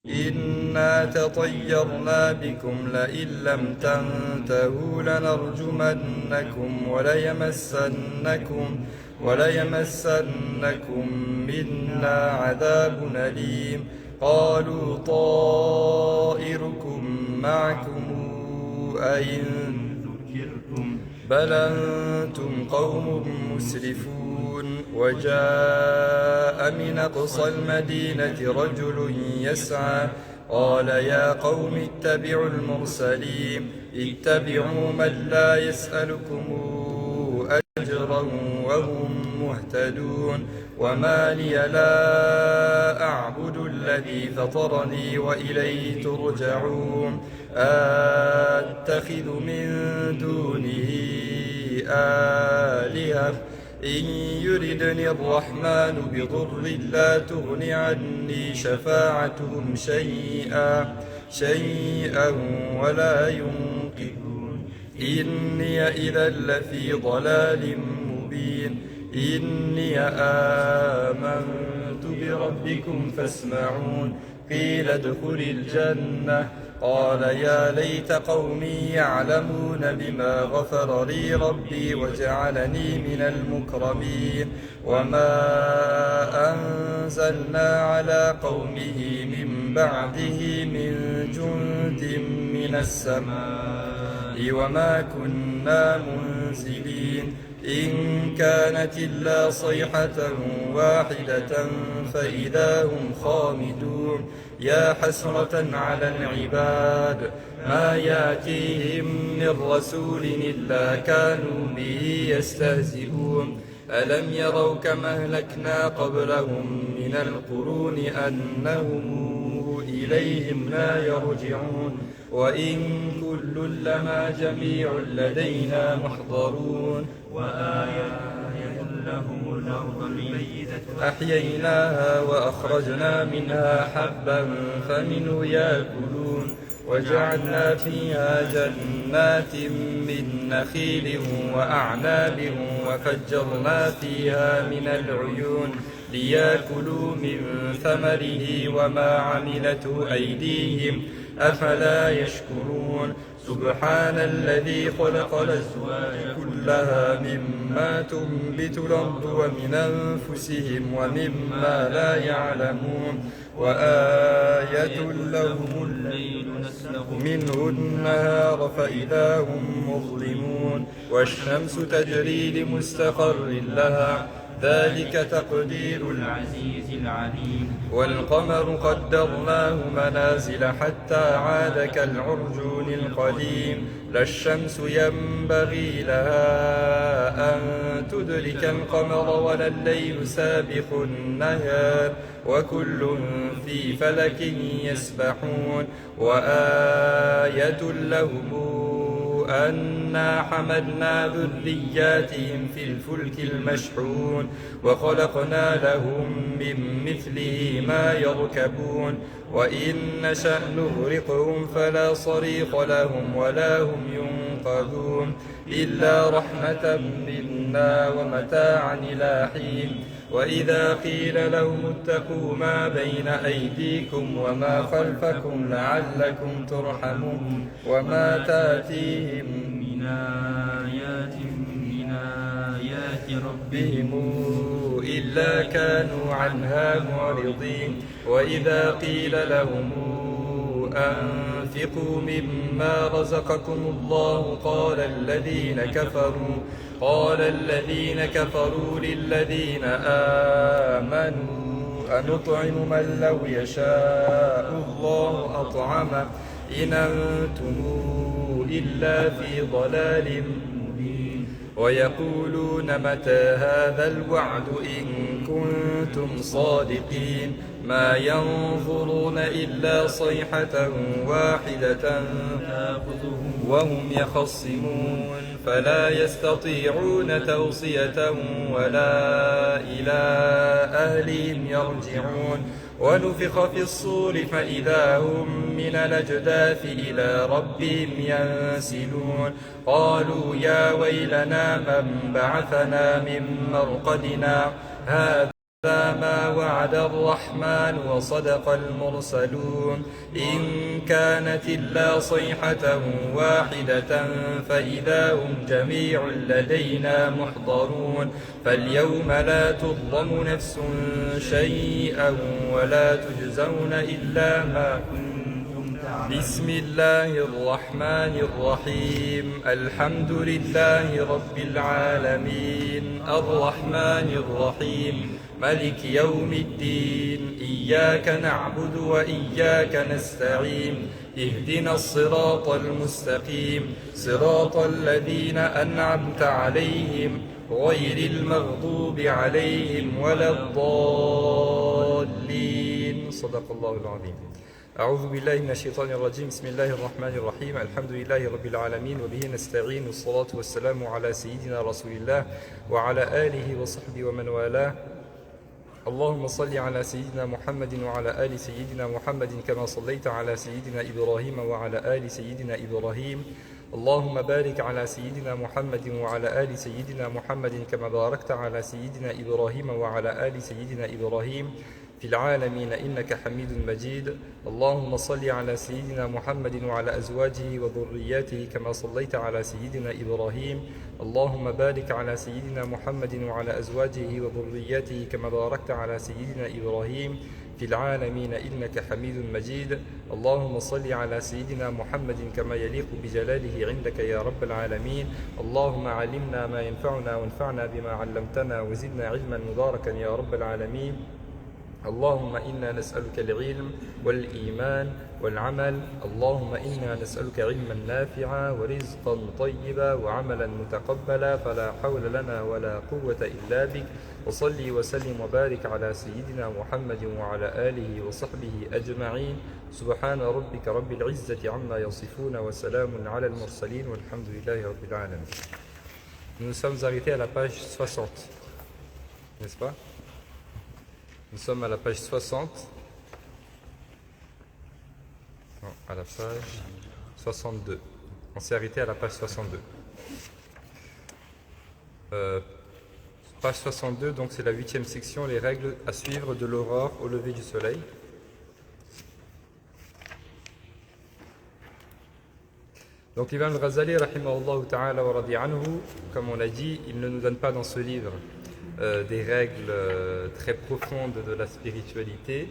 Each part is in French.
إنا تطيرنا بكم لئن لم تنتهوا لنرجمنكم وليمسنكم منا عذاب أليم. قالوا طائركم معكم أئن ذكرتم بل أنتم قوم مسرفون. وجاء من أقصى المدينة رجل يسعى قال يا قوم اتبعوا المرسلين اتبعوا من لا يسألكم أجرا وهم مهتدون. وما لي لا أعبد الذي فطرني وإليه ترجعون. أتخذ من دونه آلهة إن يردني الرحمن بضر لا تغن عني شفاعتهم شيئا ولا ينقذون. إني إذا لفي ضلال مبين. إني آمنت بربكم فاسمعون. قيل ادخل الجنة قال يا ليت قومي يعلمون بما غفر لي ربي وجعلني من المكرمين. وما أنزلنا على قومه من بعده من جند من السماء وما كنا منزلين. إن كانت إلا صيحة واحدة فإذا هم خامدون. يا حسرة على العباد ما يأتيهم من رسول إلا كانوا به يستهزئون. ألم يروا كما أهلكنا قبلهم من القرون أنهم إليهم لا يرجعون. وإن كل لما جميع لدينا محضرون. وآية لهم الأرض الميتة أحييناها وأخرجنا منها حبا فمنه يأكلون. وجعلنا فيها جنات من نخيل وأعناب وفجرنا فيها من العيون ليأكلوا من ثمره وما عملته أيديهم أفلا يشكرون. سبحان الذي خلق الأزواج كلها مما تنبت الأرض ومن أنفسهم ومما لا يعلمون. وآية لهم الليل نسلخ منه النهار فإذا هم مظلمون. والشمس تجري لمستقر لها ذلك تقدير العزيز العليم. والقمر قدرناه منازل حتى عاد كالعرجون القديم. لا الشمس ينبغي لها أن تدرك القمر ولا الليل سابق النهار وكل في فلك يسبحون. وآية لهم أنا حملنا ذرياتهم في الفلك المشحون وخلقنا لهم من مثله ما يركبون. وإن نشأ نغرقهم فلا صريخ لهم ولا هم ينقذون إلا رحمة منا ومتاعا إلى حين. وإذا قيل لهم اتقوا ما بين أيديكم وما خلفكم لعلكم ترحمون. وما تأتيهم من آيات ربهم إلا كانوا عنها معرضين. وإذا قيل لهم أنفقوا مما رزقكم الله قال الذين كفروا للذين آمنوا أنطعم من لو يشاء الله أطعمه إن أنتم إلا في ضلال مبين. ويقولون متى هذا الوعد إن كنتم صادقين. ما ينظرون إلا صيحة واحدة تأخذهم وهم يخصمون فلا يستطيعون توصية ولا إلى أهلهم يرجعون. ونفخ في الصور فإذا هم من الأجداث إلى ربهم ينسلون. قالوا يا ويلنا من بعثنا من مرقدنا هذا ما وعد الرحمن وصدق المرسلون إن كانت إلا صيحة واحدة فإذا هم جميع لدينا محضرون فاليوم لا تظلم نفس شيئا ولا تجزون إلا ما كنتم تعملون بسم الله الرحمن الرحيم الحمد لله رب العالمين الرحمن الرحيم ملك يوم الدين إياك نعبد وإياك نستعين اهدنا الصراط المستقيم صراط الذين أنعمت عليهم غير المغضوب عليهم ولا الضالين صدق الله العظيم أعوذ بالله من الشيطان الرجيم بسم الله الرحمن الرحيم الحمد لله رب العالمين وبه نستعين والصلاة والسلام على سيدنا رسول الله وعلى آله وصحبه ومن والاه اللهم صل على سيدنا محمد وعلى آل سيدنا محمد كما صليت على سيدنا إبراهيم وعلى آل سيدنا إبراهيم اللهم بارك على سيدنا محمد وعلى آل سيدنا محمد كما باركت على سيدنا إبراهيم وعلى آل سيدنا إبراهيم في العالمين إنك حميد مجيد اللهم صل على سيدنا محمد وعلى أزواجه وذرياته كما صليت على سيدنا إبراهيم اللهم بارك على سيدنا محمد وعلى أزواجه وذرياته كما باركت على سيدنا إبراهيم في العالمين إنك حميد مجيد اللهم صل على سيدنا محمد كما يليق بجلاله عندك يا رب العالمين اللهم علمنا ما ينفعنا وانفعنا بما علمتنا وزدنا علما مباركا يا رب العالمين اللهم إنا نسألك العلم والإيمان والعمل اللهم إنا نسألك علما نافعا ورزقا طيبا وعملا متقبلا فلا حول لنا ولا قوة إلا بك وصلي وسلم وبارك على سيدنا محمد وعلى آله وصحبه أجمعين سبحان ربك رب العزة عما يصفون وسلام على المرسلين والحمد لله رب العالمين. Nous sommes arrêtés à la page 60, n'est-ce pas? Nous sommes à la page 60. Non, à la page 62. On s'est arrêté à la page 62. Page 62, donc c'est la 8e section, les règles à suivre de l'aurore au lever du soleil. Donc l'imam al-Ghazali, rahimahullah ta'ala wa radi anhu, comme on l'a dit, il ne nous donne pas dans ce livre des règles très profondes de la spiritualité,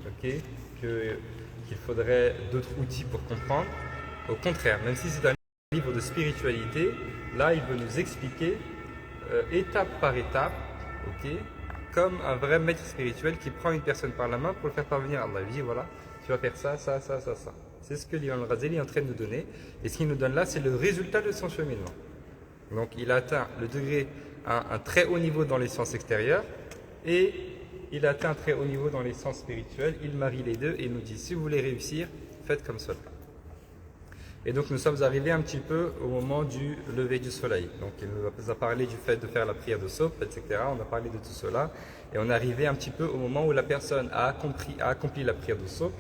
okay, qu'il faudrait d'autres outils pour comprendre. Au contraire, même si c'est un livre de spiritualité, là il veut nous expliquer étape par étape, okay, comme un vrai maître spirituel qui prend une personne par la main pour le faire parvenir à Allah. Il dit voilà, tu vas faire ça, ça, ça, ça, ça. C'est ce que l'imam al-Ghazali est en train de nous donner. Et ce qu'il nous donne là, c'est le résultat de son cheminement. Donc il a atteint le degré, un très haut niveau dans les sciences extérieures et il a atteint un très haut niveau dans les sciences spirituelles. Il marie les deux et il nous dit si vous voulez réussir, faites comme cela. Et donc nous sommes arrivés un petit peu au moment du lever du soleil. Donc il nous a parlé du fait de faire la prière de Soph, etc. On a parlé de tout cela et on est arrivé un petit peu au moment où la personne a accompli la prière de Soph.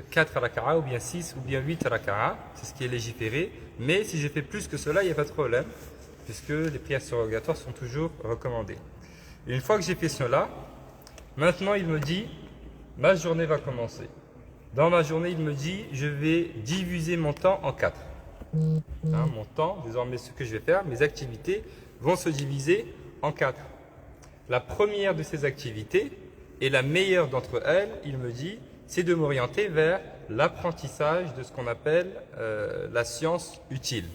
Quatre raka'a ou bien 6 ou bien 8 raka'a, c'est ce qui est légiféré, mais si j'ai fait plus que cela, il n'y a pas de problème, puisque les prières surrogatoires sont toujours recommandées. Et une fois que j'ai fait cela, maintenant il me dit, ma journée va commencer. Dans ma journée, il me dit, je vais diviser mon temps en 4. Mon temps, désormais ce que je vais faire, mes activités vont se diviser en 4. La première de ces activités, et la meilleure d'entre elles, il me dit, c'est de m'orienter vers l'apprentissage de ce qu'on appelle la science utile.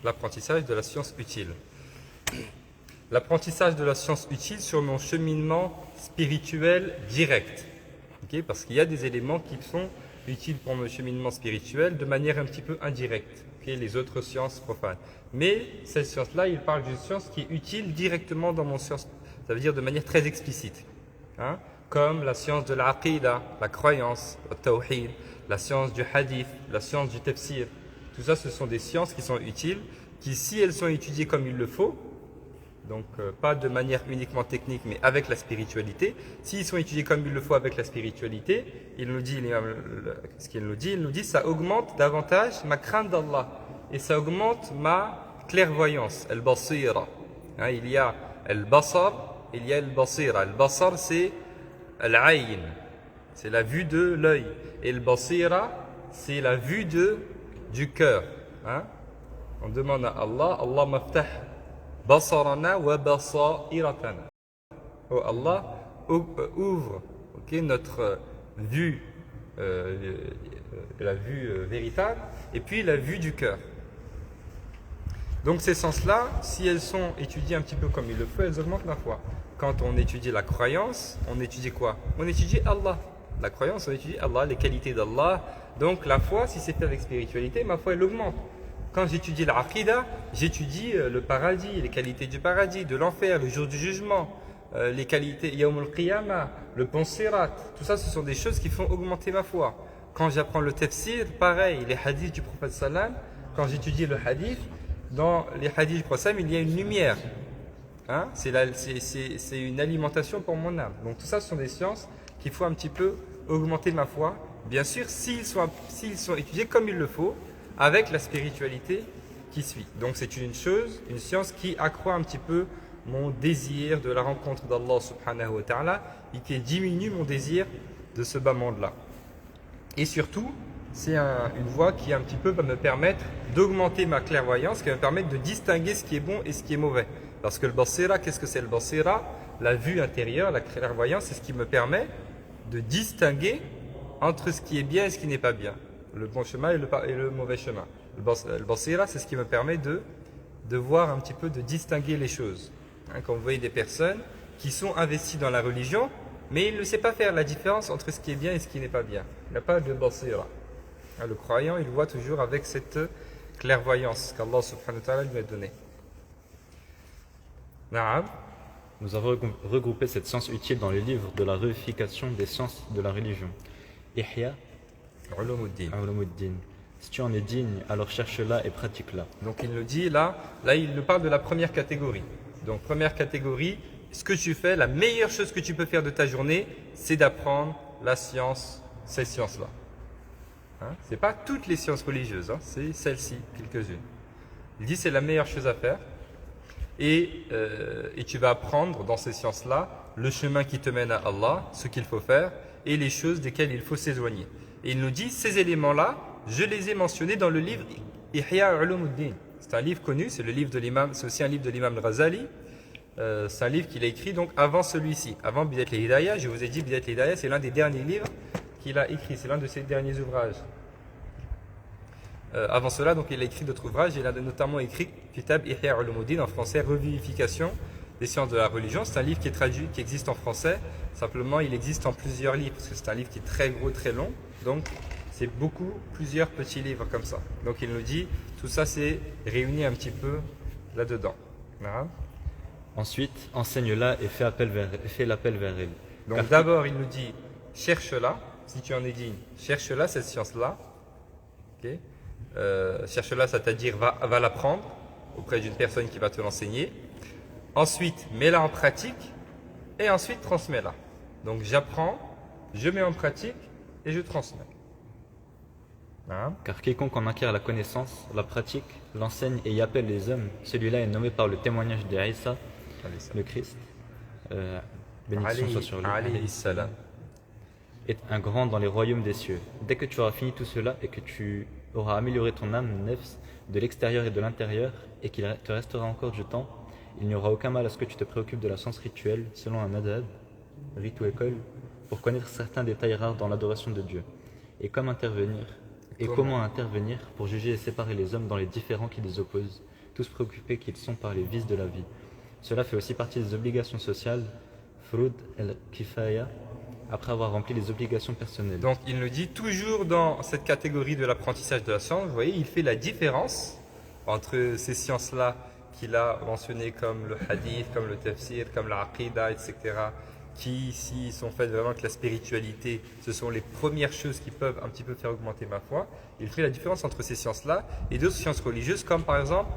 L'apprentissage de la science utile. L'apprentissage de la science utile sur mon cheminement spirituel direct. Okay, parce qu'il y a des éléments qui sont utiles pour mon cheminement spirituel de manière un petit peu indirecte. Okay, les autres sciences profanes. Mais cette science-là, il parle d'une science qui est utile directement dans mon science, ça veut dire de manière très explicite. Comme la science de l'aqida, la croyance, le tawhid, la science du hadith, la science du tafsir. Tout ça, ce sont des sciences qui sont utiles, qui, si elles sont étudiées comme il le faut, donc pas de manière uniquement technique, mais avec la spiritualité, s'ils sont étudiés comme il le faut avec la spiritualité, il nous dit, ce qu'il nous dit, il nous dit, ça augmente davantage ma crainte d'Allah, et ça augmente ma clairvoyance, al-basira. Il y a al-basar, il y a al-basira. Al-basar, c'est al-ayn, c'est la vue de l'œil. Et al-basira, c'est la vue du cœur. On demande à Allah, Allah maftah basarana wa basairatana. Oh Allah, ouvre notre vue, la vue véritable, et puis la vue du cœur. Donc ces sens-là, si elles sont étudiées un petit peu comme il le faut, elles augmentent la foi. Quand on étudie la croyance, on étudie quoi? On étudie Allah. La croyance, on étudie Allah, les qualités d'Allah. Donc la foi, si c'est fait avec spiritualité, ma foi, elle augmente. Quand j'étudie l'aqida, j'étudie le paradis, les qualités du paradis, de l'enfer, le jour du jugement, les qualités Yawm al-Qiyamah, le pont Sirat. Tout ça, ce sont des choses qui font augmenter ma foi. Quand j'apprends le tafsir, pareil, les hadiths du prophète sallam, quand j'étudie le hadith, dans les hadiths du prophète, il y a une lumière. C'est une alimentation pour mon âme. Donc tout ça, ce sont des sciences qu'il faut un petit peu augmenter ma foi. Bien sûr, s'ils sont étudiés comme il le faut, avec la spiritualité qui suit. Donc c'est une science qui accroît un petit peu mon désir de la rencontre d'Allah subhanahu wa ta'ala et qui diminue mon désir de ce bas monde-là. Et surtout, c'est une voie qui un petit peu va me permettre d'augmenter ma clairvoyance, qui va me permettre de distinguer ce qui est bon et ce qui est mauvais. Parce que le basira, qu'est-ce que c'est le basira? La vue intérieure, la clairvoyance, c'est ce qui me permet de distinguer entre ce qui est bien et ce qui n'est pas bien. Le bon chemin et le mauvais chemin. Le basira, c'est ce qui me permet de voir un petit peu, de distinguer les choses. Quand vous voyez des personnes qui sont investies dans la religion, mais il ne sait pas faire la différence entre ce qui est bien et ce qui n'est pas bien. Il n'a pas de basira. Le croyant, il voit toujours avec cette clairvoyance qu'Allah subhanahu wa ta'ala lui a donnée. Naam. Nous avons regroupé cette science utile dans les livres de la réification des sciences de la religion. Ihya Ulumuddin. Si tu en es digne, alors cherche-la et pratique-la. Donc il nous dit là il nous parle de la première catégorie. Donc première catégorie, ce que tu fais, la meilleure chose que tu peux faire de ta journée, c'est d'apprendre la science, ces sciences-là. Ce n'est pas toutes les sciences religieuses, c'est celles-ci, quelques-unes. Il dit c'est la meilleure chose à faire. Et tu vas apprendre dans ces sciences-là le chemin qui te mène à Allah, ce qu'il faut faire et les choses desquelles il faut s'éloigner. Et il nous dit, ces éléments-là, je les ai mentionnés dans le livre Ihya Ulumuddin. C'est un livre connu, c'est aussi un livre de l'imam al-Ghazali. C'est un livre qu'il a écrit donc avant celui-ci, avant Bidayat al-Hidayah. Je vous ai dit, Bidayat al-Hidayah, c'est l'un des derniers livres qu'il a écrit, c'est l'un de ses derniers ouvrages. Avant cela, donc, il a écrit d'autres ouvrages. Il a notamment écrit Kitab Ihya Ulumuddin, en français, Revivification des sciences de la religion. C'est un livre qui est traduit, qui existe en français. Simplement, il existe en plusieurs livres, parce que c'est un livre qui est très gros, très long. Donc, c'est plusieurs petits livres comme ça. Donc, il nous dit, tout ça, c'est réuni un petit peu là-dedans. Ensuite, enseigne-la et fais l'appel vers elle. Donc, d'abord, il nous dit, cherche-la. Si tu en es digne, cherche-la, cette science-là. Okay. Cherche-la, c'est-à-dire va l'apprendre auprès d'une personne qui va te l'enseigner. Ensuite, mets-la en pratique et ensuite transmets-la. Donc j'apprends, je mets en pratique et je transmets. Car quiconque en acquiert la connaissance, la pratique, l'enseigne et y appelle les hommes, celui-là est nommé par le témoignage d'Isa, le Christ. Bénédiction soit sur lui. est un grand dans les royaumes des cieux. Dès que tu auras fini tout cela et que tu auras amélioré ton âme, nefs, de l'extérieur et de l'intérieur, et qu'il te restera encore du temps, il n'y aura aucun mal à ce que tu te préoccupes de la science rituelle, selon un madhab, rite ou école, pour connaître certains détails rares dans l'adoration de Dieu, et comment intervenir pour juger et séparer les hommes dans les différends qui les opposent, tous préoccupés qu'ils sont par les vices de la vie. Cela fait aussi partie des obligations sociales, Furud el-Kifaya, après avoir rempli les obligations personnelles. Donc il nous dit toujours dans cette catégorie de l'apprentissage de la science, vous voyez, il fait la différence entre ces sciences-là qu'il a mentionnées comme le hadith, comme le tafsir, comme l'aqidah, etc., qui ici sont faites vraiment que la spiritualité, ce sont les premières choses qui peuvent un petit peu faire augmenter ma foi. Il fait la différence entre ces sciences-là et d'autres sciences religieuses, comme par exemple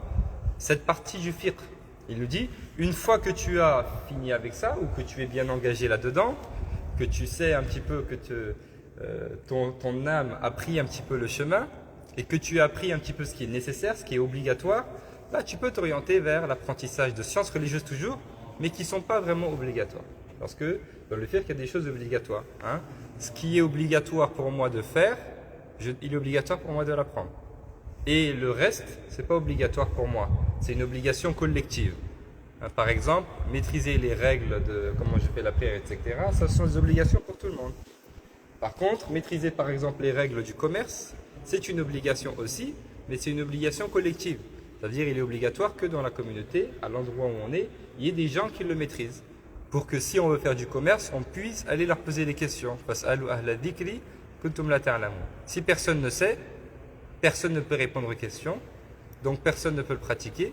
cette partie du fiqh. Il nous dit, une fois que tu as fini avec ça, ou que tu es bien engagé là-dedans, que tu sais un petit peu que ton âme a pris un petit peu le chemin, et que tu as appris un petit peu ce qui est nécessaire, ce qui est obligatoire, là tu peux t'orienter vers l'apprentissage de sciences religieuses toujours, mais qui ne sont pas vraiment obligatoires. Parce que dans le fiqh, il y a des choses obligatoires. Hein. Ce qui est obligatoire pour moi de faire, il est obligatoire pour moi de l'apprendre. Et le reste, ce n'est pas obligatoire pour moi. C'est une obligation collective. Hein, par exemple, maîtriser les règles de comment je fais la prière, etc., ça sont des obligations pour tout le monde. Par contre, maîtriser par exemple les règles du commerce, c'est une obligation aussi, mais c'est une obligation collective. C'est-à-dire qu'il est obligatoire que dans la communauté, à l'endroit où on est, il y ait des gens qui le maîtrisent. Pour que si on veut faire du commerce, on puisse aller leur poser des questions. Si personne ne sait, personne ne peut répondre aux questions, donc personne ne peut le pratiquer,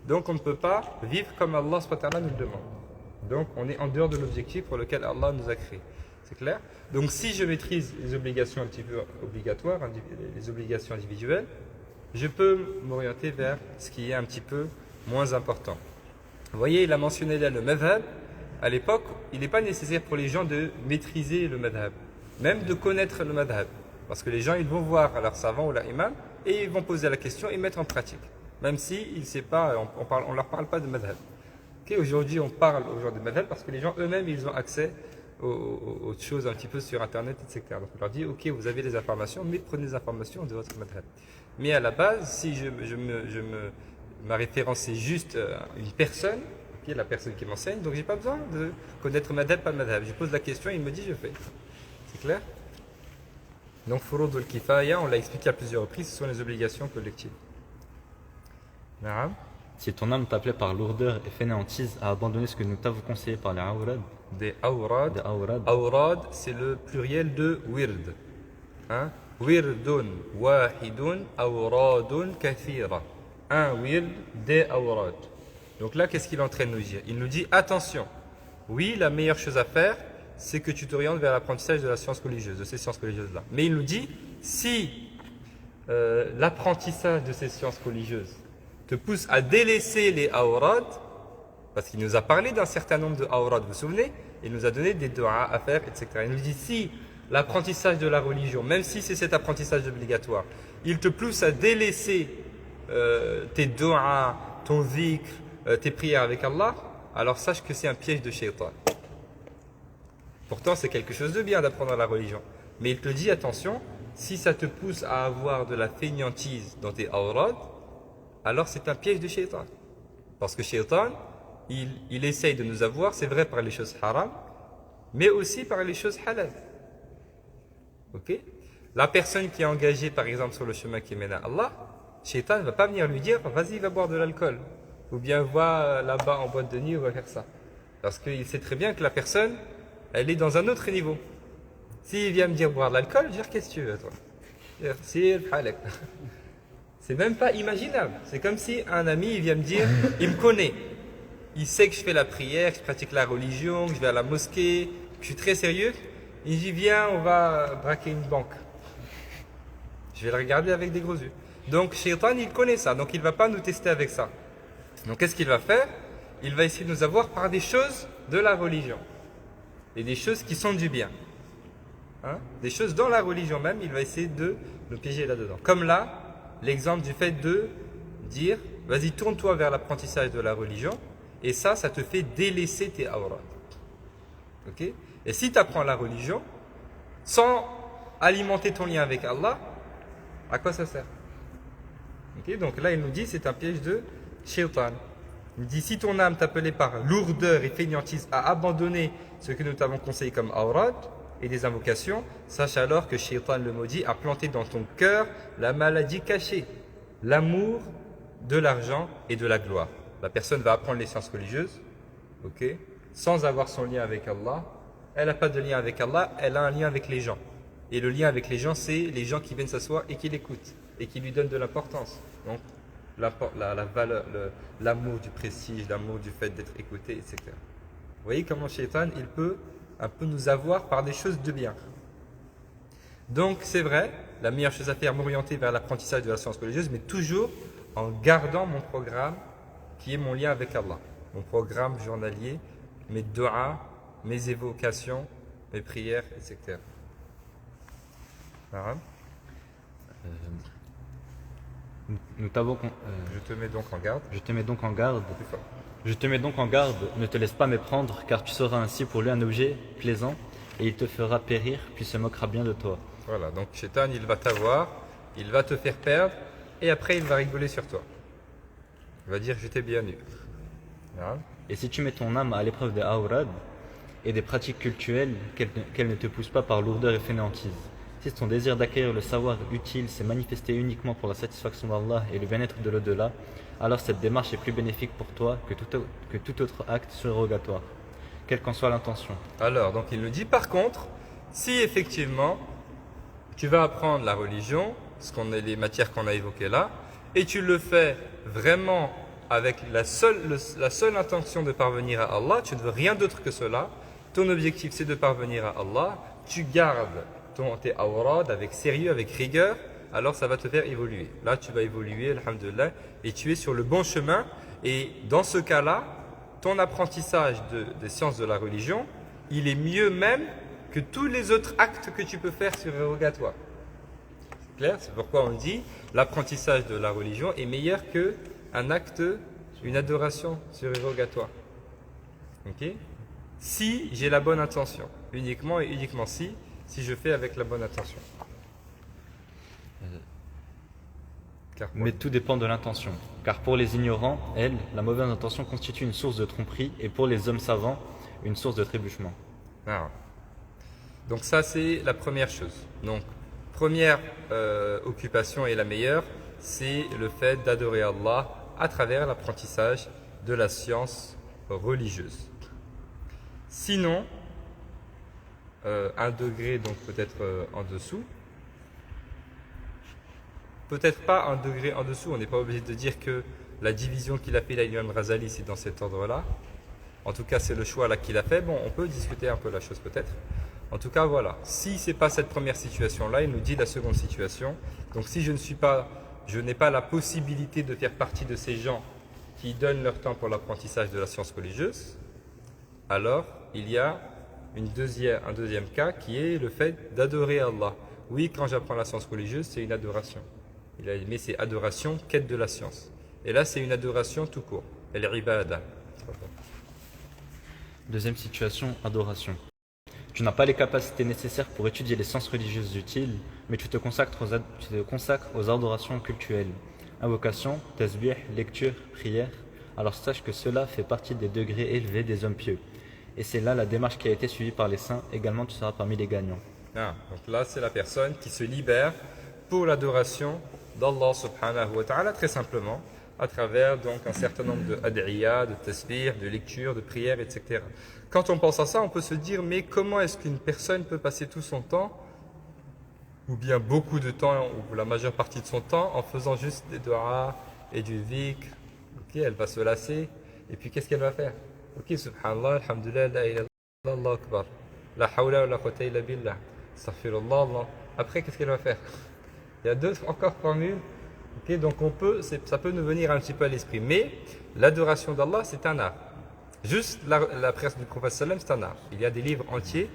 donc on ne peut pas vivre comme Allah nous le demande. Donc on est en dehors de l'objectif pour lequel Allah nous a créés. C'est clair? Donc si je maîtrise les obligations un petit peu obligatoires, les obligations individuelles, je peux m'orienter vers ce qui est un petit peu moins important. Vous voyez, il a mentionné là le madhab. À l'époque, il n'est pas nécessaire pour les gens de maîtriser le madhab, même de connaître le madhab. Parce que les gens, ils vont voir leur savant ou leur imam et ils vont poser la question et mettre en pratique. Même si il sait pas, on leur parle pas de madhab. Okay, aujourd'hui, on parle aux gens de madhab parce que les gens eux-mêmes, ils ont accès aux choses un petit peu sur Internet, etc. Donc on leur dit, ok, vous avez les informations, mais prenez les informations de votre madhab. Mais à la base, si ma référence c'est juste une personne, okay, la personne qui m'enseigne, donc j'ai pas besoin de connaître madhab, pas madhab. Je pose la question, il me dit, je fais. C'est clair? Donc, Furud al-Kifaya, on l'a expliqué à plusieurs reprises, ce sont les obligations collectives. Naam. Si ton âme t'appelait par lourdeur et fainéantise à abandonner ce que nous t'avons conseillé par les awrad, des awrad. Awrad, c'est le pluriel de wird. Hein? Wirdun wahidun awradun kathira. Un wird, des awrad. Donc là, qu'est-ce qu'il est en train de nous dire? Il nous dit, attention, oui, la meilleure chose à faire, c'est que tu t'orientes vers l'apprentissage de la science religieuse, de ces sciences religieuses-là. Mais il nous dit, si l'apprentissage de ces sciences religieuses te pousse à délaisser les awrad, parce qu'il nous a parlé d'un certain nombre de awrad, vous vous souvenez? Il nous a donné des du'a à faire, etc. Il nous dit, si l'apprentissage de la religion, même si c'est cet apprentissage obligatoire, il te pousse à délaisser tes du'a, ton zikr, tes prières avec Allah, alors sache que c'est un piège de shaitan. Pourtant, c'est quelque chose de bien d'apprendre la religion. Mais il te dit, attention, si ça te pousse à avoir de la fainéantise dans tes awrad, alors c'est un piège de shaitan. Parce que shaitan, il essaye de nous avoir, c'est vrai, par les choses haram, mais aussi par les choses halal. Ok? La personne qui est engagée, par exemple, sur le chemin qui mène à Allah, shaitan ne va pas venir lui dire, vas-y, va boire de l'alcool. Ou bien va là-bas en boîte de nuit, ou va faire ça. Parce qu'il sait très bien que la personne, elle est dans un autre niveau. S'il vient me dire boire de l'alcool, je vais dire qu'est-ce que tu veux, toi? C'est même pas imaginable. C'est comme si un ami il vient me dire, il me connaît. Il sait que je fais la prière, que je pratique la religion, que je vais à la mosquée, que je suis très sérieux. Il dit, viens, on va braquer une banque. Je vais le regarder avec des gros yeux. Donc, Shaitan, il connaît ça. Donc, il ne va pas nous tester avec ça. Donc, qu'est-ce qu'il va faire? Il va essayer de nous avoir par des choses de la religion. Et des choses qui sont du bien. Hein? Des choses dans la religion même, il va essayer de nous piéger là-dedans. Comme là, l'exemple du fait de dire, vas-y, tourne-toi vers l'apprentissage de la religion, et ça te fait délaisser tes awrad. Ok? Et si tu apprends la religion, sans alimenter ton lien avec Allah, à quoi ça sert? Okay, donc là, il nous dit c'est un piège de shaitan. Il dit si ton âme t'appelait par lourdeur et fainéantise à abandonner ce que nous t'avons conseillé comme awrad et des invocations, sache alors que shaitan le maudit a planté dans ton cœur la maladie cachée, l'amour de l'argent et de la gloire. La personne va apprendre les sciences religieuses, okay, sans avoir son lien avec Allah. Elle n'a pas de lien avec Allah, elle a un lien avec les gens. Et le lien avec les gens, c'est les gens qui viennent s'asseoir et qui l'écoutent et qui lui donnent de l'importance. Donc, la valeur, l'amour du prestige, l'amour du fait d'être écouté, etc. Vous voyez comment Shaitan, il peut un peu nous avoir par des choses de bien. Donc, c'est vrai, la meilleure chose à faire, m'orienter vers l'apprentissage de la science religieuse, mais toujours en gardant mon programme qui est mon lien avec Allah. Mon programme journalier, mes du'as, mes évocations, mes prières, etc. Arabe. Nous t'avons Je te mets donc en garde. Je te mets donc en garde. Plus fort. Je te mets donc en garde, ne te laisse pas méprendre, car tu seras ainsi pour lui un objet plaisant, et il te fera périr, puis se moquera bien de toi. Voilà, donc Shaitan, il va t'avoir, il va te faire perdre, et après il va rigoler sur toi. Il va dire je t'ai bien eu. Arabe. Et si tu mets ton âme à l'épreuve des awrad et des pratiques cultuelles, qu'elle ne te pousse pas par lourdeur et fainéantise. Si ton désir d'acquérir le savoir utile s'est manifesté uniquement pour la satisfaction d'Allah et le bien-être de l'au-delà, alors cette démarche est plus bénéfique pour toi que tout autre acte surrogatoire, quelle qu'en soit l'intention. Alors, donc il nous dit par contre, si effectivement tu vas apprendre la religion, les matières qu'on a évoquées là, et tu le fais vraiment avec la seule intention de parvenir à Allah, tu ne veux rien d'autre que cela, ton objectif c'est de parvenir à Allah, tu gardes tes awrad avec sérieux, avec rigueur, alors ça va te faire évoluer. Là, tu vas évoluer, alhamdoulilah, et tu es sur le bon chemin. Et dans ce cas-là, ton apprentissage des sciences de la religion, il est mieux même que tous les autres actes que tu peux faire surrogatoires. C'est clair? C'est pourquoi on dit l'apprentissage de la religion est meilleur qu'un acte, une adoration surrogatoire. Ok? Si j'ai la bonne intention, uniquement et uniquement si je fais avec la bonne intention. Mais tout dépend de l'intention. Car pour les ignorants, la mauvaise intention constitue une source de tromperie, et pour les hommes savants, une source de trébuchement. Ah. Donc ça, c'est la première chose. Donc, première occupation et la meilleure, c'est le fait d'adorer Allah à travers l'apprentissage de la science religieuse. Sinon, un degré, donc peut-être en dessous. Peut-être pas un degré en dessous, on n'est pas obligé de dire que la division qu'il a fait l'imam Ghazali, c'est dans cet ordre-là. En tout cas, c'est le choix là qu'il a fait. Bon, on peut discuter un peu la chose peut-être. En tout cas, voilà. Si ce n'est pas cette première situation-là, il nous dit la seconde situation. Donc si je n'ai pas la possibilité de faire partie de ces gens qui donnent leur temps pour l'apprentissage de la science religieuse, alors il y a un deuxième cas qui est le fait d'adorer Allah. Oui, quand j'apprends la science religieuse, c'est une adoration. Mais c'est adoration, quête de la science. Et là, c'est une adoration tout court. El-ibada. Deuxième situation, adoration. Tu n'as pas les capacités nécessaires pour étudier les sciences religieuses utiles, mais tu te consacres aux adorations cultuelles. Invocation, tasbih, lecture, prière. Alors sache que cela fait partie des degrés élevés des hommes pieux. Et c'est là la démarche qui a été suivie par les saints. Également, tu seras parmi les gagnants. Donc là, c'est la personne qui se libère pour l'adoration d'Allah subhanahu wa ta'ala, très simplement, à travers donc un certain nombre de ad'iyah, de tasbih, de lectures, de prières, etc. Quand on pense à ça, on peut se dire, mais comment est-ce qu'une personne peut passer tout son temps, ou bien beaucoup de temps, ou la majeure partie de son temps, en faisant juste des du'as et du dhikr? Ok, elle va se lasser, et puis qu'est-ce qu'elle va faire? Ok, subhanallah, alhamdulillah, la ilaha illallah, Allahu akbar, la hawla wa la quwwata illa billah, astaghfirullah, Allah. Après, qu'est-ce qu'elle va faire? Il y a d'autres encore formules. Okay, donc ça peut nous venir un petit peu à l'esprit. Mais l'adoration d'Allah, c'est un art. Juste la prière du prophète sallam, c'est un art. Il y a des livres entiers,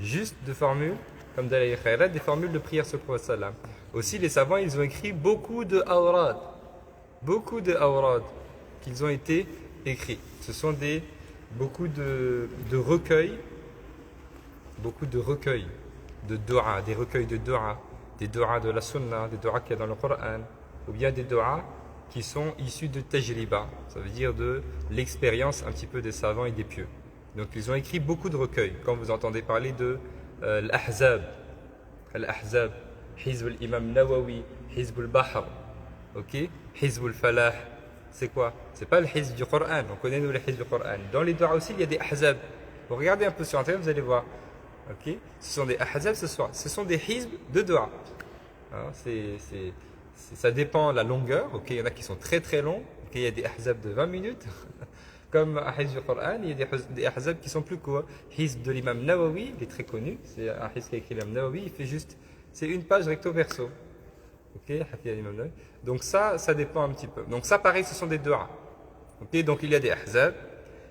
juste de formules, comme Dalaïl Khayrat, des formules de prière sur le prophète sallam. Aussi, les savants, ils ont écrit beaucoup de awrad qu'ils ont été écrits. Ce sont beaucoup de recueils de dua, des recueils de dua, des dua de la sunna, des dua qu'il y a dans le Coran, ou bien des dua qui sont issus de tajriba, ça veut dire de l'expérience un petit peu des savants et des pieux. Donc ils ont écrit beaucoup de recueils. Quand vous entendez parler de l'Ahzab, Hizb al-Imam Nawawi, Hizb al-Bahr, ok, Hizb al-Falah, c'est quoi? C'est pas le Hizb du Coran, on connaît nous le Hizb du Coran. Dans les dua aussi, il y a des Ahzab. Vous regardez un peu sur internet, vous allez voir. Ok, ce sont des Ahzab ce sont des Hizb de dua. Hein, ça dépend de la longueur. Ok, il y en a qui sont très très longs. Ok, il y a des Ahzab de 20 minutes. Comme un Hizb du Coran, il y a des Ahzab qui sont plus courts. Hizb de l'imam Nawawi, il est très connu. C'est un Hizb qui a écrit l'imam Nawawi. Il fait juste, c'est une page recto verso. Ok, donc ça dépend un petit peu. Donc ça, pareil, ce sont des dua. Ok, donc il y a des Ahzab.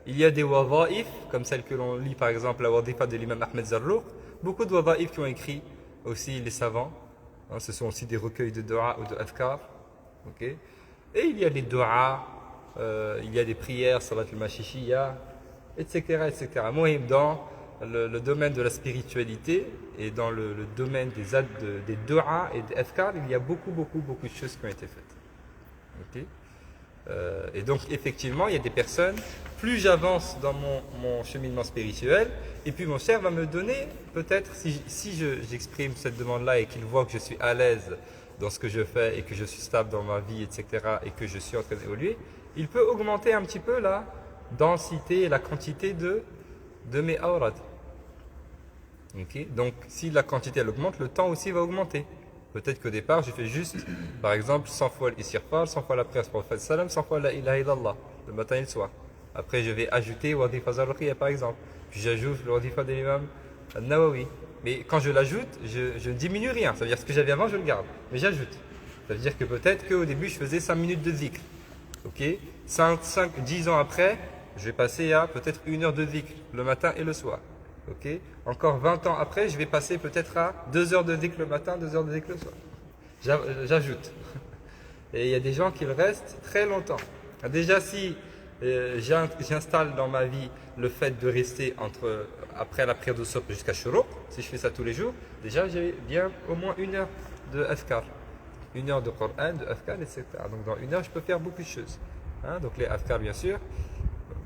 Il y a des wadha'if, comme celle que l'on lit par exemple, la wadhifa de l'imam Ahmed Zarruq. Beaucoup de wadha'if qui ont écrit aussi les savants. Hein, ce sont aussi des recueils de dua ou de adhkar. Okay. Et il y a les dua, il y a des prières, salat al-mashishiyya, etc. etc. Moi, dans le domaine de la spiritualité et dans le domaine des dua et des adhkar, il y a beaucoup de choses qui ont été faites. Okay. Et donc effectivement, il y a des personnes, plus j'avance dans mon cheminement spirituel, et puis mon cher va me donner, peut-être, si j'exprime cette demande-là et qu'il voit que je suis à l'aise dans ce que je fais et que je suis stable dans ma vie, etc., et que je suis en train d'évoluer, il peut augmenter un petit peu la densité et la quantité de mes awrad. Okay. Donc si la quantité elle augmente, le temps aussi va augmenter. Peut-être qu'au départ, je fais juste, par exemple, 100 fois l'istighfar, 100 fois la prière pour le prophète sallam, 100 fois la ilaha illallah, le matin et le soir. Après, je vais ajouter wadifa zarruqiyya, par exemple. Puis j'ajoute le wadifa de l'imam al-Nawawi. Mais quand je l'ajoute, je ne diminue rien. Ça veut dire ce que j'avais avant, je le garde. Mais j'ajoute. Ça veut dire que peut-être qu'au début, je faisais 5 minutes de zikr. Ok, 10 ans après, je vais passer à peut-être 1 heure de zikr, le matin et le soir. Okay. Encore 20 ans après, je vais passer peut-être à 2 heures de dhikr le matin, 2 heures de dhikr le soir. J'ajoute. Et il y a des gens qui le restent très longtemps. Déjà, si j'installe dans ma vie le fait de rester après la prière de Subh jusqu'à Shuruq, si je fais ça tous les jours, déjà j'ai bien au moins 1 heure de Azkar. 1 heure de Coran, de Azkar, etc. Donc dans 1 heure, je peux faire beaucoup de choses. Hein, donc les Azkar, bien sûr.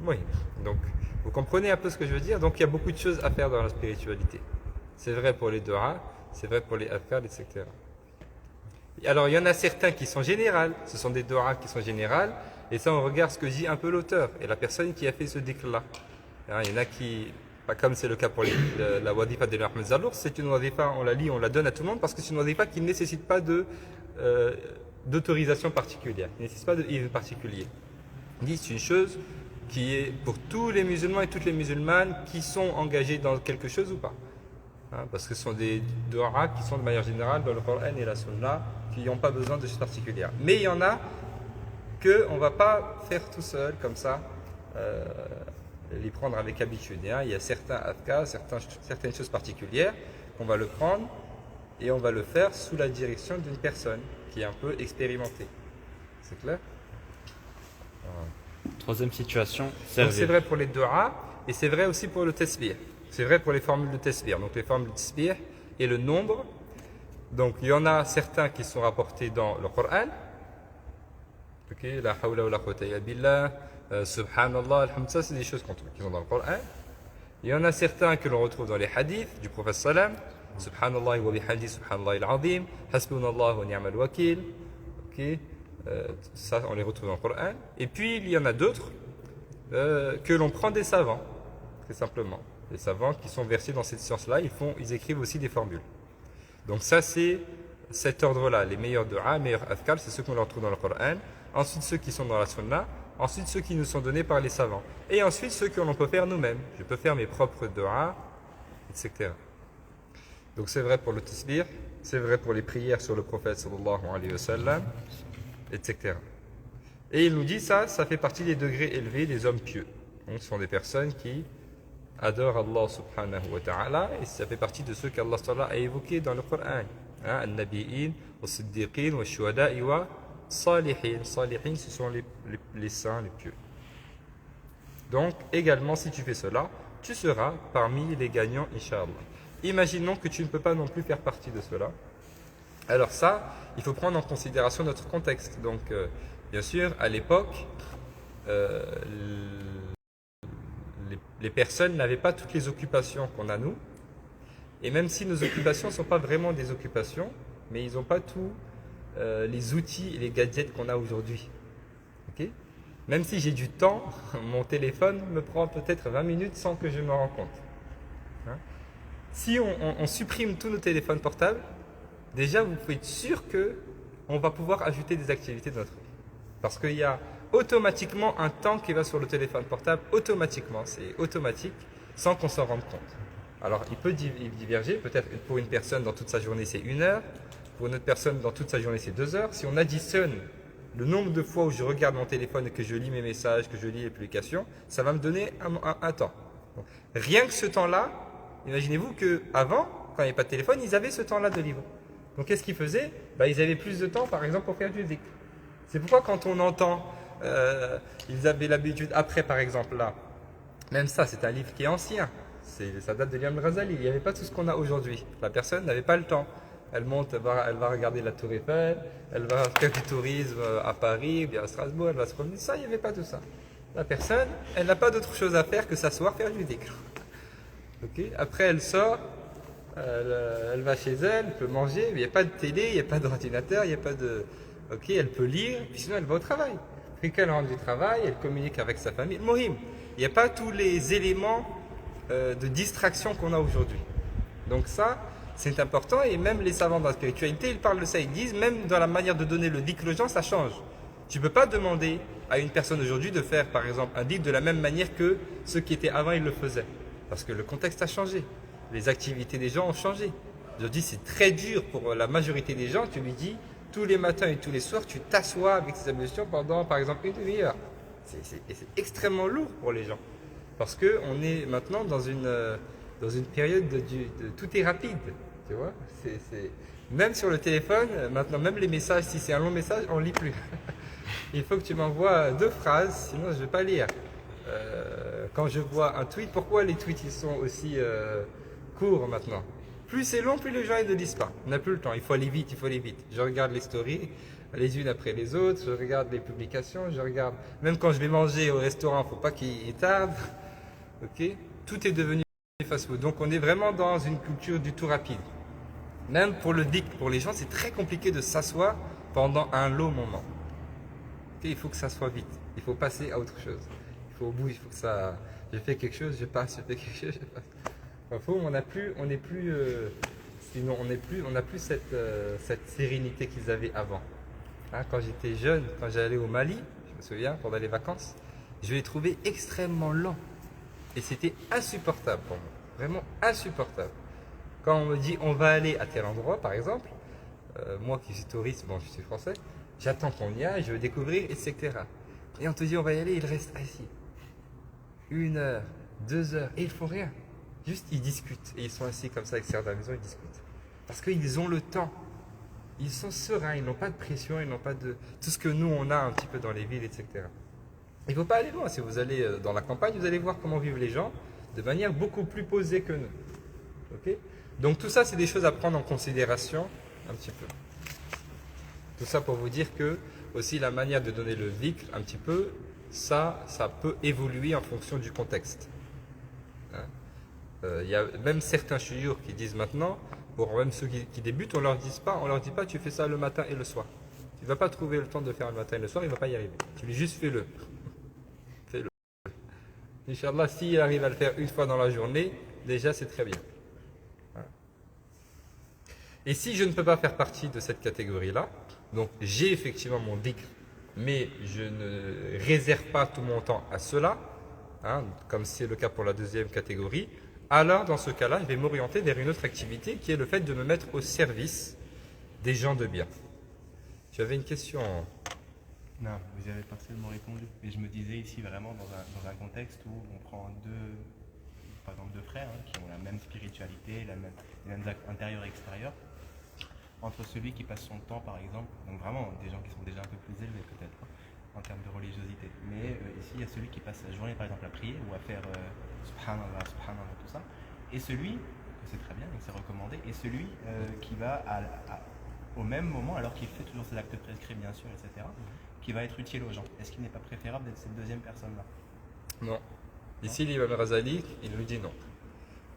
Oui. Donc, vous comprenez un peu ce que je veux dire? Donc il y a beaucoup de choses à faire dans la spiritualité. C'est vrai pour les dua, c'est vrai pour les adhkar, etc. Alors il y en a certains qui sont générales, ce sont des dua qui sont générales, et ça on regarde ce que dit un peu l'auteur et la personne qui a fait ce dhikr-là. Il y en a qui, pas comme c'est le cas pour la wadifa de l'Ahmed Zarruq, c'est une wadifa, on la lit, on la donne à tout le monde parce que c'est une wadifa qui ne nécessite pas d'autorisation particulière, qui ne nécessite pas de idh particulier. C'est une chose qui est pour tous les musulmans et toutes les musulmanes qui sont engagés dans quelque chose ou pas. Hein, parce que ce sont des dua qui sont de manière générale dans le Coran et la Sunna, qui n'ont pas besoin de choses particulières. Mais il y en a qu'on ne va pas faire tout seul, comme ça, les prendre avec habitude. Hein. Il y a certains adhkar, certaines choses particulières qu'on va le prendre et on va le faire sous la direction d'une personne qui est un peu expérimentée. C'est clair? Troisième situation, donc c'est vrai pour les dua et c'est vrai aussi pour le tasbih. C'est vrai pour les formules de tasbih. Donc les formules de tasbih et le nombre. Donc il y en a certains qui sont rapportés dans le Coran. Ok, la hawla wa la quwwata illa billah, subhanallah, alhamdulillah, ça c'est des choses qui sont dans le Coran. Il y en a certains que l'on retrouve dans les hadiths du prophète sallam. Subhanallah wa bihamdi, subhanallah al-azim, hasbunallah wa ni'mal wakil. Ok. Ça, on les retrouve dans le Coran. Et puis, il y en a d'autres que l'on prend des savants, très simplement. Les savants qui sont versés dans cette science-là, ils écrivent aussi des formules. Donc ça, c'est cet ordre-là. Les meilleurs dua, les meilleurs adhkar, c'est ceux qu'on retrouve dans le Coran. Ensuite, ceux qui sont dans la Sunna. Ensuite, ceux qui nous sont donnés par les savants. Et ensuite, ceux que l'on peut faire nous-mêmes. Je peux faire mes propres dua, etc. Donc c'est vrai pour le tasbih, c'est vrai pour les prières sur le prophète sallallahu alayhi wa sallam, etc. Et il nous dit ça fait partie des degrés élevés des hommes pieux. Donc, ce sont des personnes qui adorent Allah subhanahu wa ta'ala et ça fait partie de ceux qu'Allah a évoqués dans le Coran. Al-Nabi'in, Al-Siddiqin, Al-Shuhada'i wa Salihin. Salihin, ce sont les saints, les pieux. Donc, également, si tu fais cela, tu seras parmi les gagnants, Inch'Allah. Imaginons que tu ne peux pas non plus faire partie de cela. Alors ça, il faut prendre en considération notre contexte. Donc, bien sûr, à l'époque, euh, les personnes n'avaient pas toutes les occupations qu'on a nous. Et même si nos occupations ne sont pas vraiment des occupations, mais ils n'ont pas tous les outils et les gadgets qu'on a aujourd'hui. Okay? Même si j'ai du temps, mon téléphone me prend peut-être 20 minutes sans que je me rende compte. Hein? Si on supprime tous nos téléphones portables, déjà vous pouvez être sûr qu'on va pouvoir ajouter des activités de notre vie. Parce qu'il y a automatiquement un temps qui va sur le téléphone portable, automatiquement, c'est automatique, sans qu'on s'en rende compte. Alors il peut diverger, peut-être pour une personne dans toute sa journée c'est 1 heure, pour une autre personne dans toute sa journée c'est 2 heures. Si on additionne le nombre de fois où je regarde mon téléphone et que je lis mes messages, que je lis les publications, ça va me donner un temps. Donc, rien que ce temps-là, imaginez-vous qu'avant, quand il n'y avait pas de téléphone, ils avaient ce temps-là de libre. Donc qu'est-ce qu'ils faisaient? Ils avaient plus de temps par exemple pour faire du dhikr. C'est pourquoi quand on entend, ils avaient l'habitude, après par exemple là, même ça c'est un livre qui est ancien, ça date de l'Imam Ghazali, il n'y avait pas tout ce qu'on a aujourd'hui. La personne n'avait pas le temps. Elle monte, elle va regarder la Tour Eiffel, elle va faire du tourisme à Paris, bien à Strasbourg, elle va se promener. Ça, il n'y avait pas tout ça. La personne, elle n'a pas d'autre chose à faire que s'asseoir, faire du dhikr. Okay. Après, elle sort, elle va chez elle, elle peut manger, mais il n'y a pas de télé, il n'y a pas d'ordinateur, il n'y a pas de... Ok, elle peut lire, puis sinon elle va au travail. Puis quand elle rentre du travail, elle communique avec sa famille. Mohim, il n'y a pas tous les éléments de distraction qu'on a aujourd'hui. Donc ça, c'est important, et même les savants dans la spiritualité, ils parlent de ça, ils disent, même dans la manière de donner le dhikr aux gens, ça change. Tu ne peux pas demander à une personne aujourd'hui de faire, par exemple, un dhikr de la même manière que ceux qui étaient avant, ils le faisaient. Parce que le contexte a changé, les activités des gens ont changé. Aujourd'hui, c'est très dur pour la majorité des gens, tu lui dis, tous les matins et tous les soirs, tu t'assois avec ces ablutions pendant, par exemple, 1 demi-heure. C'est extrêmement lourd pour les gens. Parce qu'on est maintenant dans une période de tout est rapide. Tu vois, même sur le téléphone, maintenant, même les messages, si c'est un long message, on ne lit plus. Il faut que tu m'envoies 2 phrases, sinon je ne vais pas lire. Quand je vois un tweet, pourquoi les tweets ils sont aussi courts maintenant? Plus c'est long, plus les gens ils ne lisent pas. On n'a plus le temps, il faut aller vite, il faut aller vite. Je regarde les stories, les unes après les autres, je regarde les publications, je regarde... Même quand je vais manger au restaurant, il ne faut pas qu'il tarde. Okay. Tout est devenu fast-food. Donc on est vraiment dans une culture du tout rapide. Même pour le dhikr, pour les gens, c'est très compliqué de s'asseoir pendant un long moment. Okay, il faut que ça soit vite. Il faut passer à autre chose. Il faut au bout, il faut que ça... Je fais quelque chose, je passe, je fais quelque chose, je passe. Enfin, on n'a plus cette sérénité qu'ils avaient avant. Hein, quand j'étais jeune, quand j'allais au Mali, je me souviens, pendant les vacances, je les trouvais extrêmement lents. Et c'était insupportable pour moi. Vraiment insupportable. Quand on me dit on va aller à tel endroit, par exemple, moi qui suis touriste, bon je suis français, j'attends qu'on y aille, je veux découvrir, etc. Et on te dit on va y aller, ils restent assis. 1 heure, 2 heures, et ils font rien. Juste ils discutent. Et ils sont assis comme ça avec certains à la maison, ils discutent. Parce qu'ils ont le temps. Ils sont sereins, ils n'ont pas de pression, ils n'ont pas de... Tout ce que nous on a un petit peu dans les villes, etc. Il ne faut pas aller loin. Si vous allez dans la campagne, vous allez voir comment vivent les gens de manière beaucoup plus posée que nous. Okay. Donc tout ça, c'est des choses à prendre en considération un petit peu. Tout ça pour vous dire que aussi la manière de donner le dhikr un petit peu, ça peut évoluer en fonction du contexte. Hein. Y a même certains chouyours qui disent maintenant, pour même ceux qui débutent, on leur dit pas tu fais ça le matin et le soir. Tu ne vas pas trouver le temps de faire le matin et le soir, il ne va pas y arriver. Tu lui juste fais-le. Fais-le. Inch'Allah, s'il arrive à le faire 1 fois dans la journée, déjà c'est très bien. Et si je ne peux pas faire partie de cette catégorie-là, donc j'ai effectivement mon dhikr, mais je ne réserve pas tout mon temps à cela, hein, comme c'est le cas pour la 2e catégorie, alors dans ce cas-là, je vais m'orienter vers une autre activité qui est le fait de me mettre au service des gens de bien. Tu avais une question? Non, vous avez partiellement répondu. Mais je me disais ici vraiment dans un contexte où on prend par exemple 2 frères qui ont la même spiritualité, les mêmes intérieurs et extérieurs. Entre celui qui passe son temps par exemple, donc vraiment des gens qui sont déjà un peu plus élevés peut-être en termes de religiosité, mais ici il y a celui qui passe sa journée par exemple à prier ou à faire subhanallah, subhanallah, tout ça, et celui c'est très bien et que c'est recommandé, et celui qui va au même moment, alors qu'il fait toujours ses actes prescrits bien sûr, etc., qui va être utile aux gens. Est-ce qu'il n'est pas préférable d'être cette deuxième personne-là? Non. Ici, l'imam Razali, il nous dit non.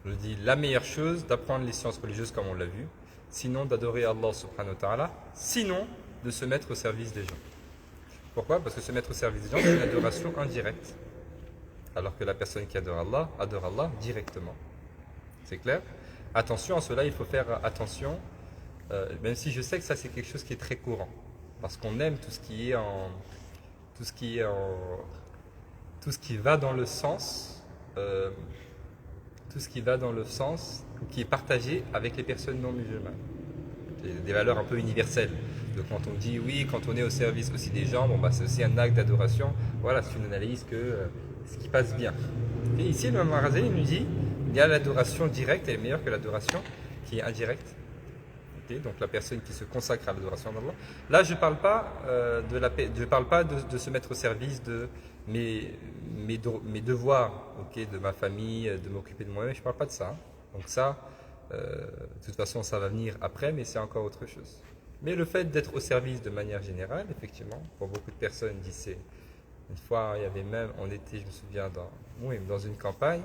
Il nous dit la meilleure chose d'apprendre les sciences religieuses comme on l'a vu, sinon d'adorer Allah subhanahu wa ta'ala, sinon de se mettre au service des gens. Pourquoi? Parce que se mettre au service des gens, c'est une adoration indirecte. Alors que la personne qui adore Allah directement. C'est clair? Attention à cela, il faut faire attention, même si je sais que ça c'est quelque chose qui est très courant. Parce qu'on aime tout ce qui va dans le sens, qui est partagé avec les personnes non musulmanes. Des valeurs un peu universelles. Donc quand on dit oui, quand on est au service aussi des gens, c'est aussi un acte d'adoration. Voilà, c'est une analyse ce qui passe bien. Et ici, le Imam Razali nous dit, il y a l'adoration directe, elle est meilleure que l'adoration qui est indirecte. Okay, donc la personne qui se consacre à l'adoration d'Allah. Là, je ne parle pas de se mettre au service de mes devoirs, okay, de ma famille, de m'occuper de moi-même. Je ne parle pas de ça. Hein. Donc ça, de toute façon, ça va venir après, mais c'est encore autre chose. Mais le fait d'être au service de manière générale, effectivement, pour beaucoup de personnes, c'est une fois, il y avait même, on était, je me souviens, dans une campagne,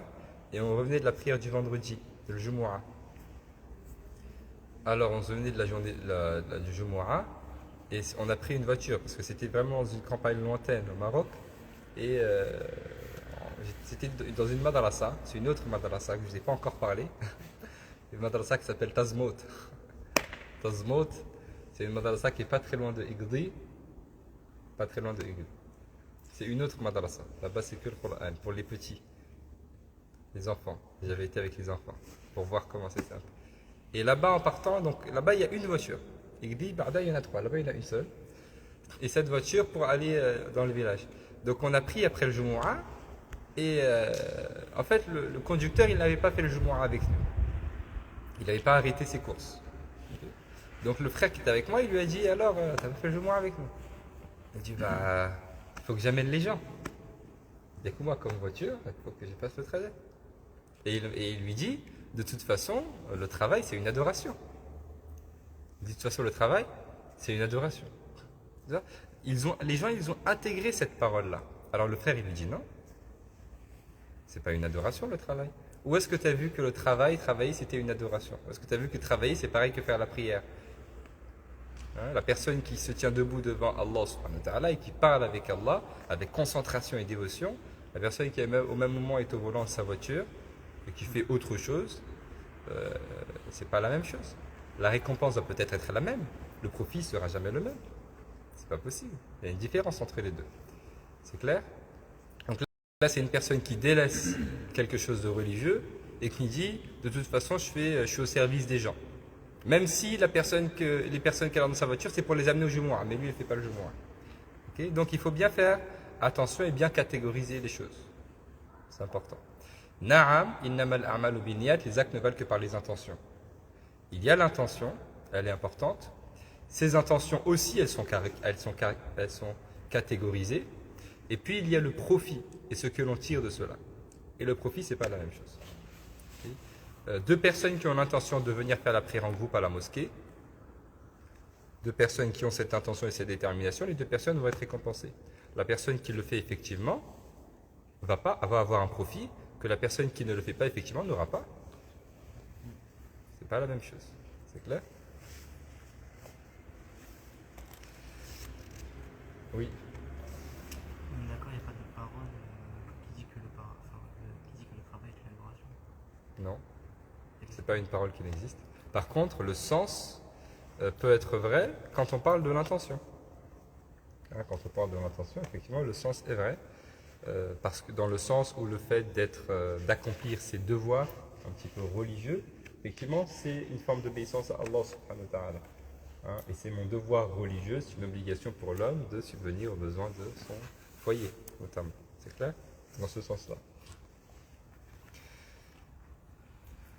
et on revenait de la prière du vendredi, de le Jumu'ah. Alors on revenait de la journée du Jumu'ah, et on a pris une voiture, parce que c'était vraiment dans une campagne lointaine au Maroc, et c'était dans une madrasa, c'est une autre madrasa que je ne vous ai pas encore parlé, une madrasa qui s'appelle Tazmout. Tazmout, c'est une madrasa qui n'est pas très loin de Igdi, C'est une autre madrasa. Là-bas, c'est que le Coran, pour les petits, les enfants. J'avais été avec les enfants pour voir comment c'est simple. Et là-bas, en partant, donc là-bas, il y a une voiture. Igdi, Barda, il y en a 3. Là-bas, il y en a une seule. Et cette voiture pour aller dans le village. Donc, on a pris après le Jumu'ah. Et en fait, le conducteur, il n'avait pas fait le Jumu'ah avec nous. Il n'avait pas arrêté ses courses. Donc le frère qui était avec moi, il lui a dit, alors, t'as pas fait le Jumu'ah avec nous? Il a dit, il faut que j'amène les gens. Il n'y a que moi comme voiture, il faut que je fasse le trajet. Et il lui dit, de toute façon, le travail, c'est une adoration. Il dit, de toute façon, le travail, c'est une adoration. Les gens, ils ont intégré cette parole-là. Alors le frère, il lui dit, non, c'est pas une adoration, le travail. Où est-ce que tu as vu que le travailler, c'était une adoration? Où est-ce que tu as vu que travailler, c'est pareil que faire la prière? La personne qui se tient debout devant Allah subhanahu wa ta'ala et qui parle avec Allah, avec concentration et dévotion, la personne qui au même moment est au volant de sa voiture et qui fait autre chose, c'est pas la même chose. La récompense va peut-être être la même, le profit sera jamais le même. C'est pas possible. Il y a une différence entre les deux. C'est clair? Donc là, c'est une personne qui délaisse quelque chose de religieux et qui dit, de toute façon, je suis au service des gens. Même si les personnes qu'elle a dans sa voiture, c'est pour les amener au Jumu'ah, mais lui, il ne fait pas le Jumu'ah. Okay? Donc il faut bien faire attention et bien catégoriser les choses. C'est important. Na'am, innamal a'malu binniyat, les actes ne valent que par les intentions. Il y a l'intention, elle est importante. Ces intentions aussi, elles sont catégorisées. Et puis il y a le profit et ce que l'on tire de cela. Et le profit, ce n'est pas la même chose. Deux personnes qui ont l'intention de venir faire la prière en groupe à la mosquée, deux personnes qui ont cette intention et cette détermination, les deux personnes vont être récompensées. La personne qui le fait effectivement va avoir un profit que la personne qui ne le fait pas effectivement n'aura pas. C'est pas la même chose. C'est clair? Oui. D'accord, il n'y a pas de parole qui dit que le travail est l'adoration. Non. C'est pas une parole qui n'existe. Par contre, le sens peut être vrai quand on parle de l'intention. Quand on parle de l'intention, effectivement, le sens est vrai. Parce que dans le sens où le fait d'accomplir ses devoirs un petit peu religieux, effectivement, c'est une forme d'obéissance à Allah subhanahu wa ta'ala. Et c'est mon devoir religieux, c'est une obligation pour l'homme de subvenir aux besoins de son foyer, notamment. C'est clair? Dans ce sens-là.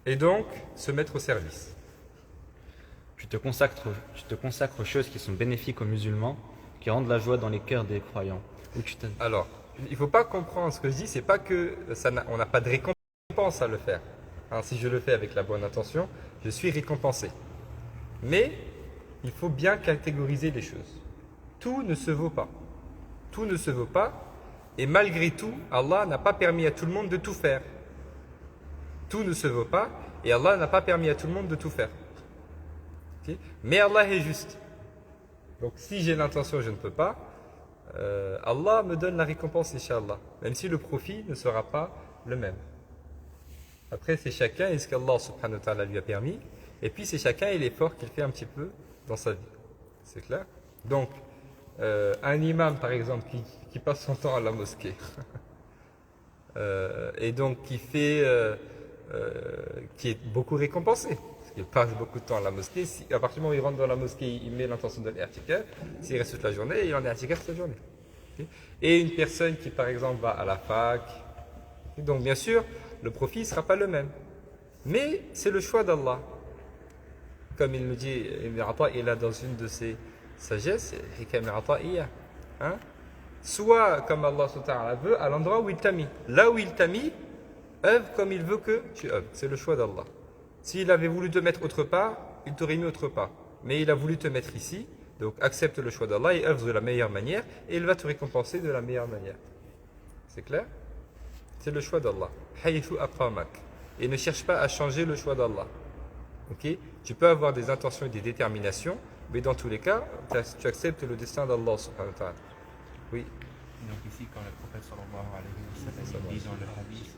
Et donc, se mettre au service. Tu te consacres aux choses qui sont bénéfiques aux musulmans, qui rendent la joie dans les cœurs des croyants. Alors, il ne faut pas comprendre ce que je dis, c'est pas que on n'a pas de récompense à le faire. Hein, si je le fais avec la bonne intention, je suis récompensé. Mais il faut bien catégoriser les choses. Tout ne se vaut pas. Tout ne se vaut pas. Et malgré tout, Allah n'a pas permis à tout le monde de tout faire. Tout ne se vaut pas. Et Allah n'a pas permis à tout le monde de tout faire. Okay? Mais Allah est juste. Donc si j'ai l'intention, je ne peux pas. Allah me donne la récompense, Inch'Allah. Même si le profit ne sera pas le même. Après, c'est chacun et ce qu'Allah subhanahu wa ta'ala lui a permis. Et puis, c'est chacun et l'effort qu'il fait un petit peu dans sa vie. C'est clair? Donc, un imam, par exemple, qui passe son temps à la mosquée, et donc qui est beaucoup récompensé, parce qu'il passe beaucoup de temps à la mosquée. À partir du moment où il rentre dans la mosquée, il met l'intention de l'i'tikaf. S'il reste toute la journée, il en est i'tikaf toute la journée. Okay? Et une personne qui, par exemple, va à la fac, donc bien sûr, le profit ne sera pas le même. Mais c'est le choix d'Allah. Comme il nous dit, il a dans une de ses sagesses, hein? Soit comme Allah veut, à l'endroit où il t'a mis. Là où il t'a mis, œuvre comme il veut que tu œuvres. C'est le choix d'Allah. S'il avait voulu te mettre autre part, il t'aurait mis autre part. Mais il a voulu te mettre ici, donc accepte le choix d'Allah et œuvre de la meilleure manière, et il va te récompenser de la meilleure manière. C'est clair? C'est le choix d'Allah. Haythu aqamak. Et ne cherche pas à changer le choix d'Allah. Okay? Tu peux avoir des intentions et des déterminations, mais dans tous les cas, tu acceptes le destin d'Allah subhanahu wa ta'ala. Oui. Donc ici, quand le prophète sallallahu alayhi wa sallam dit dans le hadith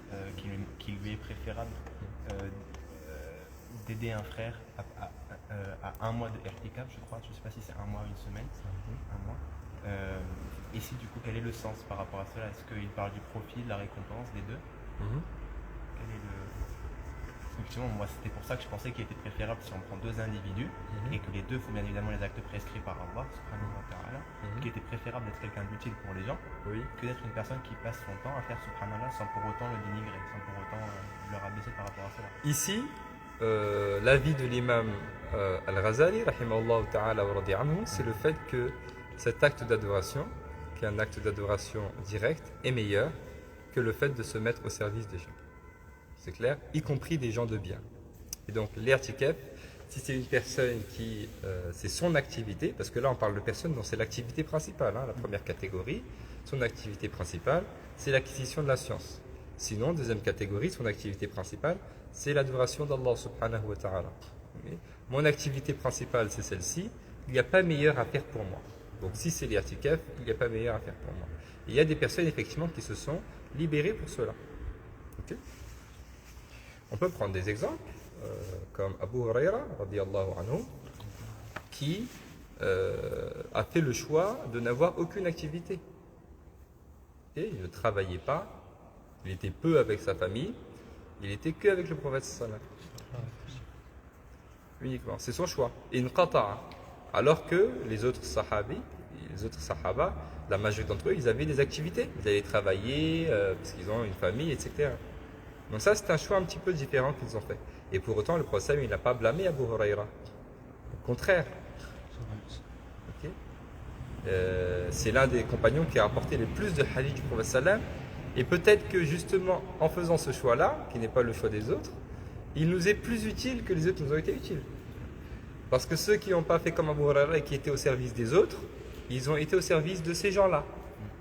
qu'il lui est préférable d'aider un frère à un mois de i'tikaf, je crois, je ne sais pas si c'est un mois ou une semaine, un mois. Ici, du coup, quel est le sens par rapport à cela? Est-ce qu'il parle du profit, de la récompense, des deux? Quel est le... Effectivement, moi, c'était pour ça que je pensais qu'il était préférable si on prend deux individus et que les deux font bien évidemment les actes prescrits par Allah, subhanahu wa ta'ala, qu'il était préférable d'être quelqu'un d'utile pour les gens que d'être une personne qui passe son temps à faire subhanallah sans pour autant le dénigrer, sans pour autant le rabaisser par rapport à cela. Ici, l'avis de l'imam Al-Ghazali, rahimahullah ta'ala wa radi anhu, c'est le fait que cet acte d'adoration, qui est un acte d'adoration direct, est meilleur que le fait de se mettre au service des gens. C'est clair, y compris des gens de bien. Et donc l'irtikaf, si c'est une personne qui, c'est son activité, parce que là on parle de personnes dont c'est l'activité principale, hein, la première catégorie, son activité principale, c'est l'acquisition de la science. Sinon, deuxième catégorie, son activité principale, c'est l'adoration d'Allah subhanahu wa ta'ala. Mon activité principale, c'est celle-ci, il n'y a pas meilleur à faire pour moi. Donc si c'est l'irtikaf, il n'y a pas meilleur à faire pour moi. Et il y a des personnes effectivement qui se sont libérées pour cela. Okay? On peut prendre des exemples, comme Abu Huraira, radiyallahu anhu, qui a fait le choix de n'avoir aucune activité. Et il ne travaillait pas, il était peu avec sa famille, il était que avec le prophète sallallahu alayhi wa sallam. Uniquement, c'est son choix. Inqata'a. Alors que les autres sahaba, la majorité d'entre eux, ils avaient des activités. Ils allaient travailler parce qu'ils ont une famille, etc. Donc ça, c'est un choix un petit peu différent qu'ils ont fait. Et pour autant, le prophète, il n'a pas blâmé Abu Huraira. Au contraire. Okay. C'est l'un des compagnons qui a rapporté le plus de hadiths du prophète sallam. Et peut-être que justement, en faisant ce choix-là, qui n'est pas le choix des autres, il nous est plus utile que les autres nous ont été utiles. Parce que ceux qui n'ont pas fait comme Abu Huraira et qui étaient au service des autres, ils ont été au service de ces gens-là.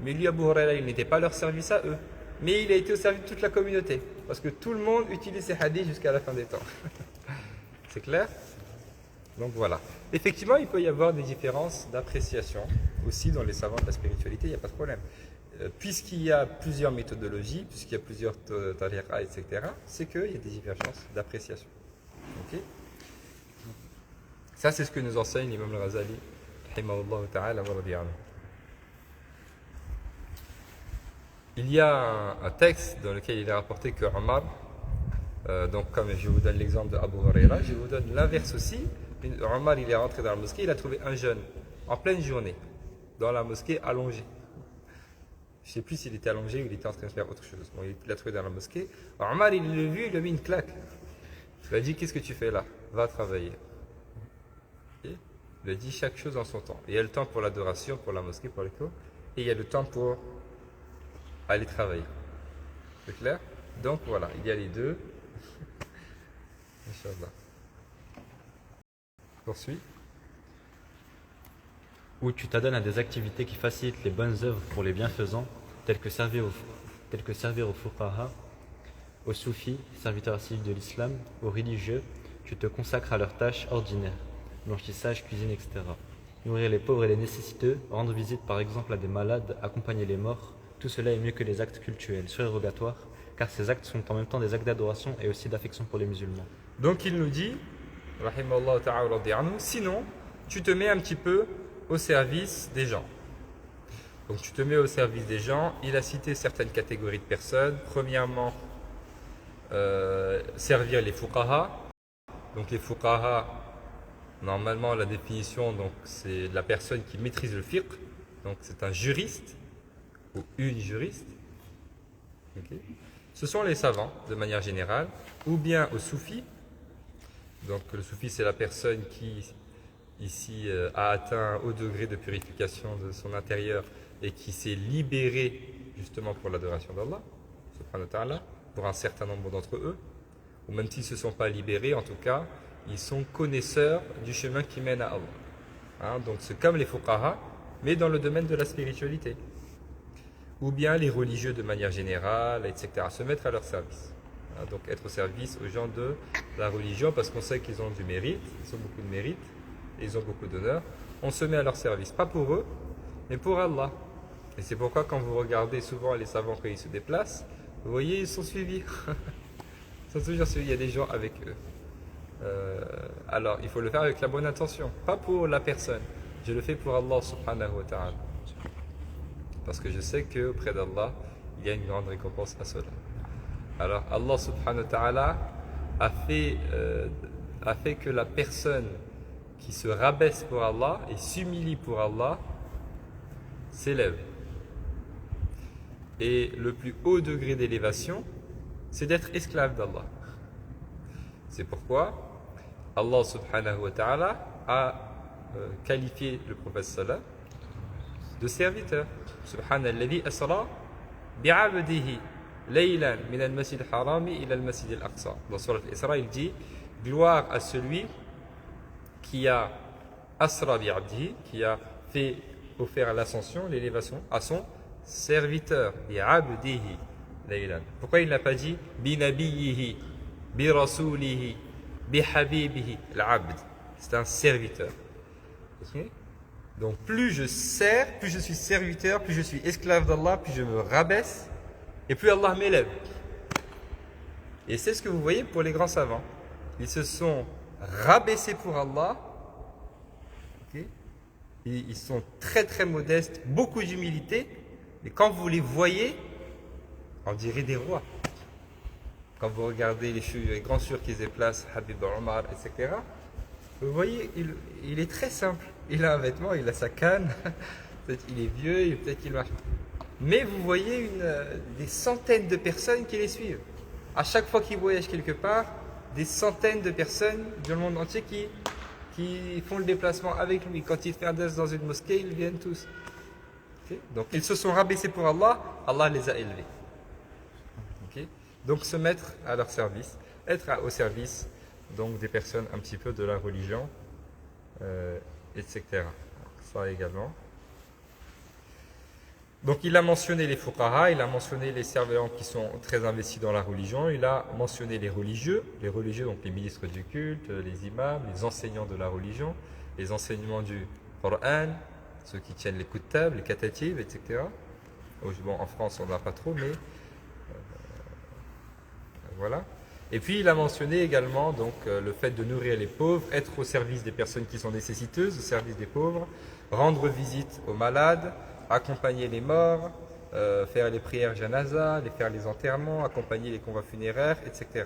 Mais lui, Abu Huraira, il n'était pas à leur service à eux. Mais il a été au service de toute la communauté. Parce que tout le monde utilise ces hadiths jusqu'à la fin des temps. C'est clair? Donc voilà. Effectivement, il peut y avoir des différences d'appréciation aussi dans les savants de la spiritualité, il n'y a pas de problème. Puisqu'il y a plusieurs méthodologies, puisqu'il y a plusieurs tariqa, etc., c'est qu'il y a des divergences d'appréciation. Ok? Ça, c'est ce que nous enseigne l'imam al-Ghazali, rahimahullah ta'ala wa radi anhu. Il y a un texte dans lequel il est rapporté que Omar, donc comme je vous donne l'exemple de Abu Huraira, je vous donne l'inverse aussi. Omar, il est rentré dans la mosquée, il a trouvé un jeune en pleine journée dans la mosquée allongé. Je ne sais plus s'il était allongé ou il était en train de faire autre chose. Bon, il l'a trouvé dans la mosquée. Omar, il l'a vu, il lui a mis une claque. Il lui a dit, qu'est-ce que tu fais là? Va travailler. Okay? Il lui a dit chaque chose en son temps. Il y a le temps pour l'adoration, pour la mosquée, pour les cours, et il y a le temps pour aller travailler. C'est clair? Donc voilà, il y a les deux. Inch'Allah. Poursuis. Où tu t'adonnes à des activités qui facilitent les bonnes œuvres pour les bienfaisants, telles que servir aux fuqaha, aux soufis, serviteurs assidus de l'islam, aux religieux, tu te consacres à leurs tâches ordinaires, blanchissage, cuisine, etc. Nourrir les pauvres et les nécessiteux, rendre visite par exemple à des malades, accompagner les morts, tout cela est mieux que les actes cultuels, surérogatoires, car ces actes sont en même temps des actes d'adoration et aussi d'affection pour les musulmans. Donc il nous dit, rahimallahu ta'ala wa radiya anhu, sinon tu te mets un petit peu au service des gens. Donc tu te mets au service des gens. Il a cité certaines catégories de personnes. Premièrement, servir les fuqaha. Donc les fuqaha, normalement la définition, donc c'est la personne qui maîtrise le fiqh. Donc c'est un juriste ou une juriste. Ok. Ce sont les savants de manière générale, ou bien aux soufis. Donc le soufi, c'est la personne qui ici a atteint un haut degré de purification de son intérieur et qui s'est libéré justement pour l'adoration d'Allah, subhanahu wa ta'ala, pour un certain nombre d'entre eux, ou même s'ils ne se sont pas libérés, en tout cas, ils sont connaisseurs du chemin qui mène à Allah. Hein, donc c'est comme les fuqaha, mais dans le domaine de la spiritualité. Ou bien les religieux de manière générale, etc. Se mettre à leur service. Hein, donc être au service aux gens de la religion, parce qu'on sait qu'ils ont du mérite, ils ont beaucoup de mérite, et ils ont beaucoup d'honneur. On se met à leur service, pas pour eux, mais pour Allah. Et c'est pourquoi quand vous regardez souvent les savants quand ils se déplacent, vous voyez, ils sont suivis. Ils sont toujours suivis, il y a des gens avec eux. Alors, il faut le faire avec la bonne intention, pas pour la personne. Je le fais pour Allah subhanahu wa ta'ala. Parce que je sais qu'auprès d'Allah, il y a une grande récompense à cela. Alors, Allah subhanahu wa ta'ala a fait que la personne qui se rabaisse pour Allah et s'humilie pour Allah s'élève. Et le plus haut degré d'élévation, c'est d'être esclave d'Allah. C'est pourquoi Allah subhanahu wa ta'ala a qualifié le prophète sallallahu de serviteur. Subhanalladhi asra bi'abdihi laylan min al-masjid al-harami ila al-masjid al-aqsa. Dans Surat al-Isra, il dit gloire à celui qui a asra bi'abdihi, qui a offert l'ascension, l'élévation à son serviteur, bi'abdihi laylan. Pourquoi il n'a pas dit bi nabiyihi, bi rasulihi, bi habibihi, l'abd? C'est un serviteur. Okay? Donc plus je sers, plus je suis serviteur, plus je suis esclave d'Allah, plus je me rabaisse et plus Allah m'élève. Et c'est ce que vous voyez pour les grands savants. Ils se sont rabaissés pour Allah. Okay? Et ils sont très très modestes, beaucoup d'humilité. Et quand vous les voyez, on dirait des rois. Quand vous regardez les grands sûrs qui se déplacent, Habib Omar, etc., vous voyez, il est très simple. Il a un vêtement, il a sa canne, peut-être qu'il est vieux, peut-être qu'il marche. Mais vous voyez des centaines de personnes qui les suivent. À chaque fois qu'il voyage quelque part, des centaines de personnes du monde entier qui font le déplacement avec lui. Quand il fait un dance dans une mosquée, ils viennent tous. Okay? Donc ils se sont rabaissés pour Allah, Allah les a élevés. Okay? Donc se mettre à leur service, être au service donc des personnes un petit peu de la religion, etc. Ça également. Donc il a mentionné les fuqaha, il a mentionné les servants qui sont très investis dans la religion, il a mentionné les religieux donc les ministres du culte, les imams, les enseignants de la religion, les enseignements du Coran, ceux qui tiennent les kutab, les katatib, etc. Bon, en France on n'a pas trop, mais voilà. Et puis il a mentionné également donc, le fait de nourrir les pauvres, être au service des personnes qui sont nécessiteuses, au service des pauvres, rendre visite aux malades, accompagner les morts, faire les prières janaza, faire les enterrements, accompagner les convois funéraires, etc.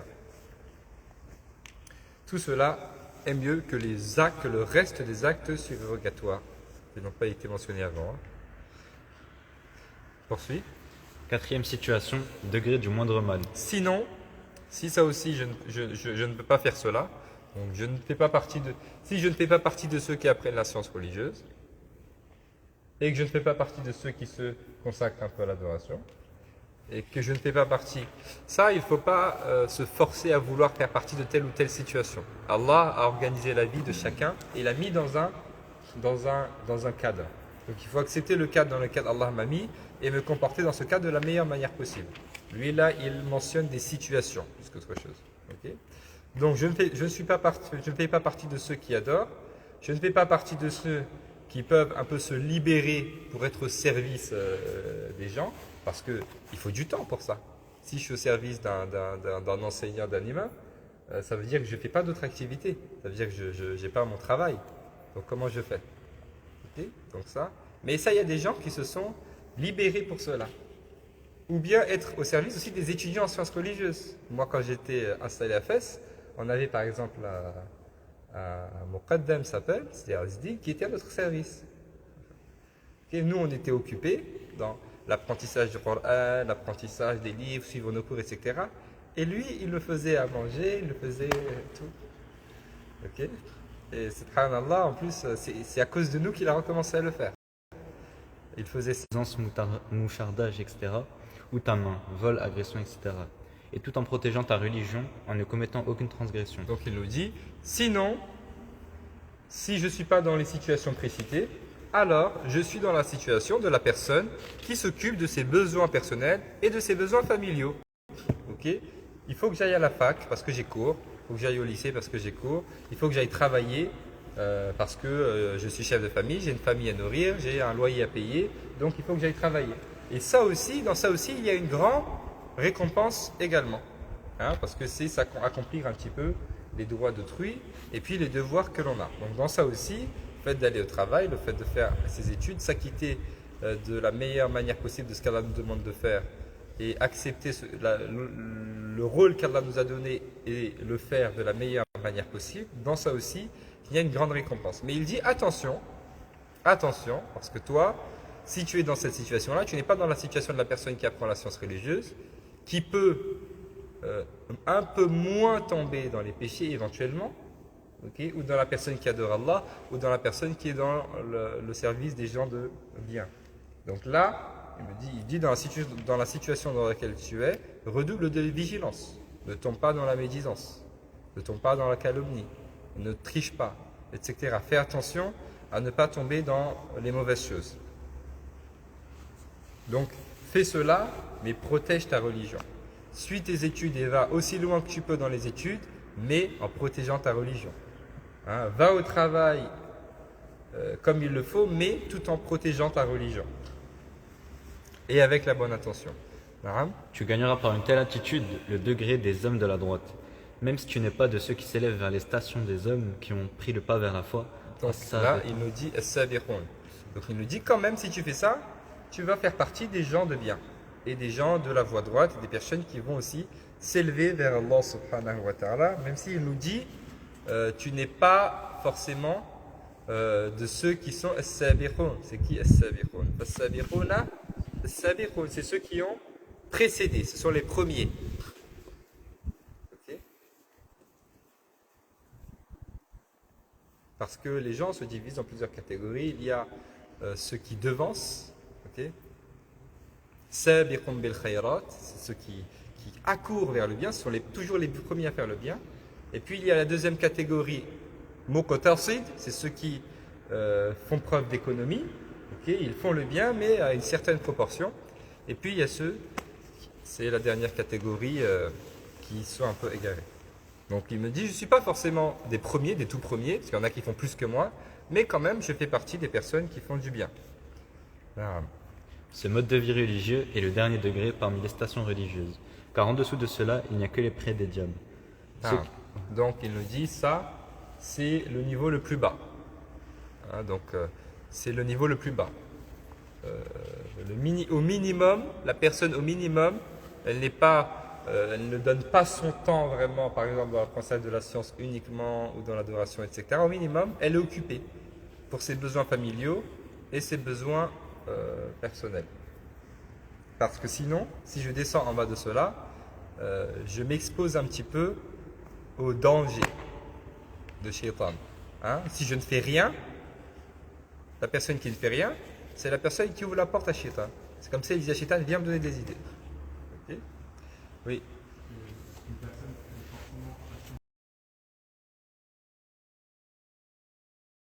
Tout cela est mieux que le reste des actes surrogatoires qui n'ont pas été mentionnés avant. Hein. Poursuis. Quatrième situation, degré du moindre mal. Sinon, si ça aussi je ne peux pas faire cela, donc si je ne fais pas partie de ceux qui apprennent la science religieuse, et que je ne fais pas partie de ceux qui se consacrent un peu à l'adoration, et que je ne fais pas partie. Ça, il ne faut pas se forcer à vouloir faire partie de telle ou telle situation. Allah a organisé la vie de chacun et l'a mis dans un cadre. Donc il faut accepter le cadre dans lequel Allah m'a mis et me comporter dans ce cadre de la meilleure manière possible. Lui là, il mentionne des situations plus qu'autre chose. Okay. Donc je ne fais pas partie de ceux qui adorent, je ne fais pas partie de ceux qui peuvent un peu se libérer pour être au service des gens, parce qu'il faut du temps pour ça. Si je suis au service d'un enseignant, d'un imam, ça veut dire que je ne fais pas d'autres activités, ça veut dire que je n'ai pas mon travail. Donc comment je fais? Okay. Donc ça. Mais ça, il y a des gens qui se sont libérés pour cela. Ou bien être au service aussi des étudiants en sciences religieuses. Moi, quand j'étais installé à Fès, on avait par exemple un Muqaddam s'appelle, c'est-à-dire Azdi, qui était à notre service. Et nous, on était occupés dans l'apprentissage du Coran, l'apprentissage des livres, suivre nos cours, etc. Et lui, il le faisait à manger, il le faisait tout. Ok. Et subhanallah, en plus, c'est à cause de nous qu'il a recommencé à le faire. Il faisait ça. Mouchardage, etc. Ou ta main, vol, agression, etc. Et tout en protégeant ta religion, en ne commettant aucune transgression. Donc il nous dit, sinon, si je ne suis pas dans les situations précitées, alors je suis dans la situation de la personne qui s'occupe de ses besoins personnels et de ses besoins familiaux. Okay. Il faut que j'aille à la fac parce que j'ai cours, il faut que j'aille au lycée parce que j'ai cours, il faut que j'aille travailler parce que je suis chef de famille, j'ai une famille à nourrir, j'ai un loyer à payer, donc il faut que j'aille travailler. Et ça aussi, dans ça aussi, il y a une grande récompense également, hein, parce que c'est ça accomplir un petit peu les droits d'autrui et puis les devoirs que l'on a. Donc dans ça aussi, le fait d'aller au travail, le fait de faire ses études, s'acquitter de la meilleure manière possible de ce qu'Allah nous demande de faire et accepter le rôle qu'Allah nous a donné et le faire de la meilleure manière possible, dans ça aussi, il y a une grande récompense. Mais il dit attention, parce que toi, si tu es dans cette situation-là, tu n'es pas dans la situation de la personne qui apprend la science religieuse, qui peut un peu moins tomber dans les péchés éventuellement, okay, ou dans la personne qui adore Allah, ou dans la personne qui est dans le service des gens de bien. Donc là, il dit dans la situation dans laquelle tu es, redouble de vigilance. Ne tombe pas dans la médisance, ne tombe pas dans la calomnie, ne triche pas, etc. Fais attention à ne pas tomber dans les mauvaises choses. Donc, fais cela, mais protège ta religion. Suis tes études et va aussi loin que tu peux dans les études, mais en protégeant ta religion. Hein, va au travail comme il le faut, mais tout en protégeant ta religion. Et avec la bonne intention. Tu gagneras par une telle attitude le degré des hommes de la droite. Même si tu n'es pas de ceux qui s'élèvent vers les stations des hommes qui ont pris le pas vers la foi. Donc là, il nous dit as-sabiqun. Donc il nous dit quand même, si tu fais ça, tu vas faire partie des gens de bien et des gens de la voie droite, des personnes qui vont aussi s'élever vers Allah subhanahu wa ta'ala, même s'il nous dit tu n'es pas forcément de ceux qui sont as-sabiqun. C'est qui as-sabiqun? As-sabiquna, as-sabiqun, c'est ceux qui ont précédé, ce sont les premiers. Okay. Parce que les gens se divisent en plusieurs catégories. Il y a ceux qui devancent, ok, sabiqun bil khayrat, c'est ceux qui accourent vers le bien, ce sont toujours les premiers à faire le bien. Et puis il y a la deuxième catégorie, muqtasid, c'est ceux qui font preuve d'économie, okay, ils font le bien mais à une certaine proportion. Et puis il y a ceux, c'est la dernière catégorie, qui sont un peu égarés. Donc il me dit, je ne suis pas forcément des premiers, des tout premiers, parce qu'il y en a qui font plus que moi, mais quand même je fais partie des personnes qui font du bien. Ce mode de vie religieux est le dernier degré parmi les stations religieuses, car en dessous de cela, il n'y a que les prêts des diables. Donc il nous dit, ça, c'est le niveau le plus bas. Hein, donc c'est le niveau le plus bas. Au minimum, la personne au minimum, elle ne donne pas son temps vraiment, par exemple dans l'apprentissage de la science uniquement ou dans l'adoration, etc. Au minimum, elle est occupée pour ses besoins familiaux et ses besoins personnels. Parce que sinon, si je descends en bas de cela, je m'expose un petit peu au danger de Shaitan. Hein? Si je ne fais rien, la personne qui ne fait rien, c'est la personne qui ouvre la porte à Shaitan. C'est comme si elle disait à Shaitan, viens me donner des idées. Et Oui,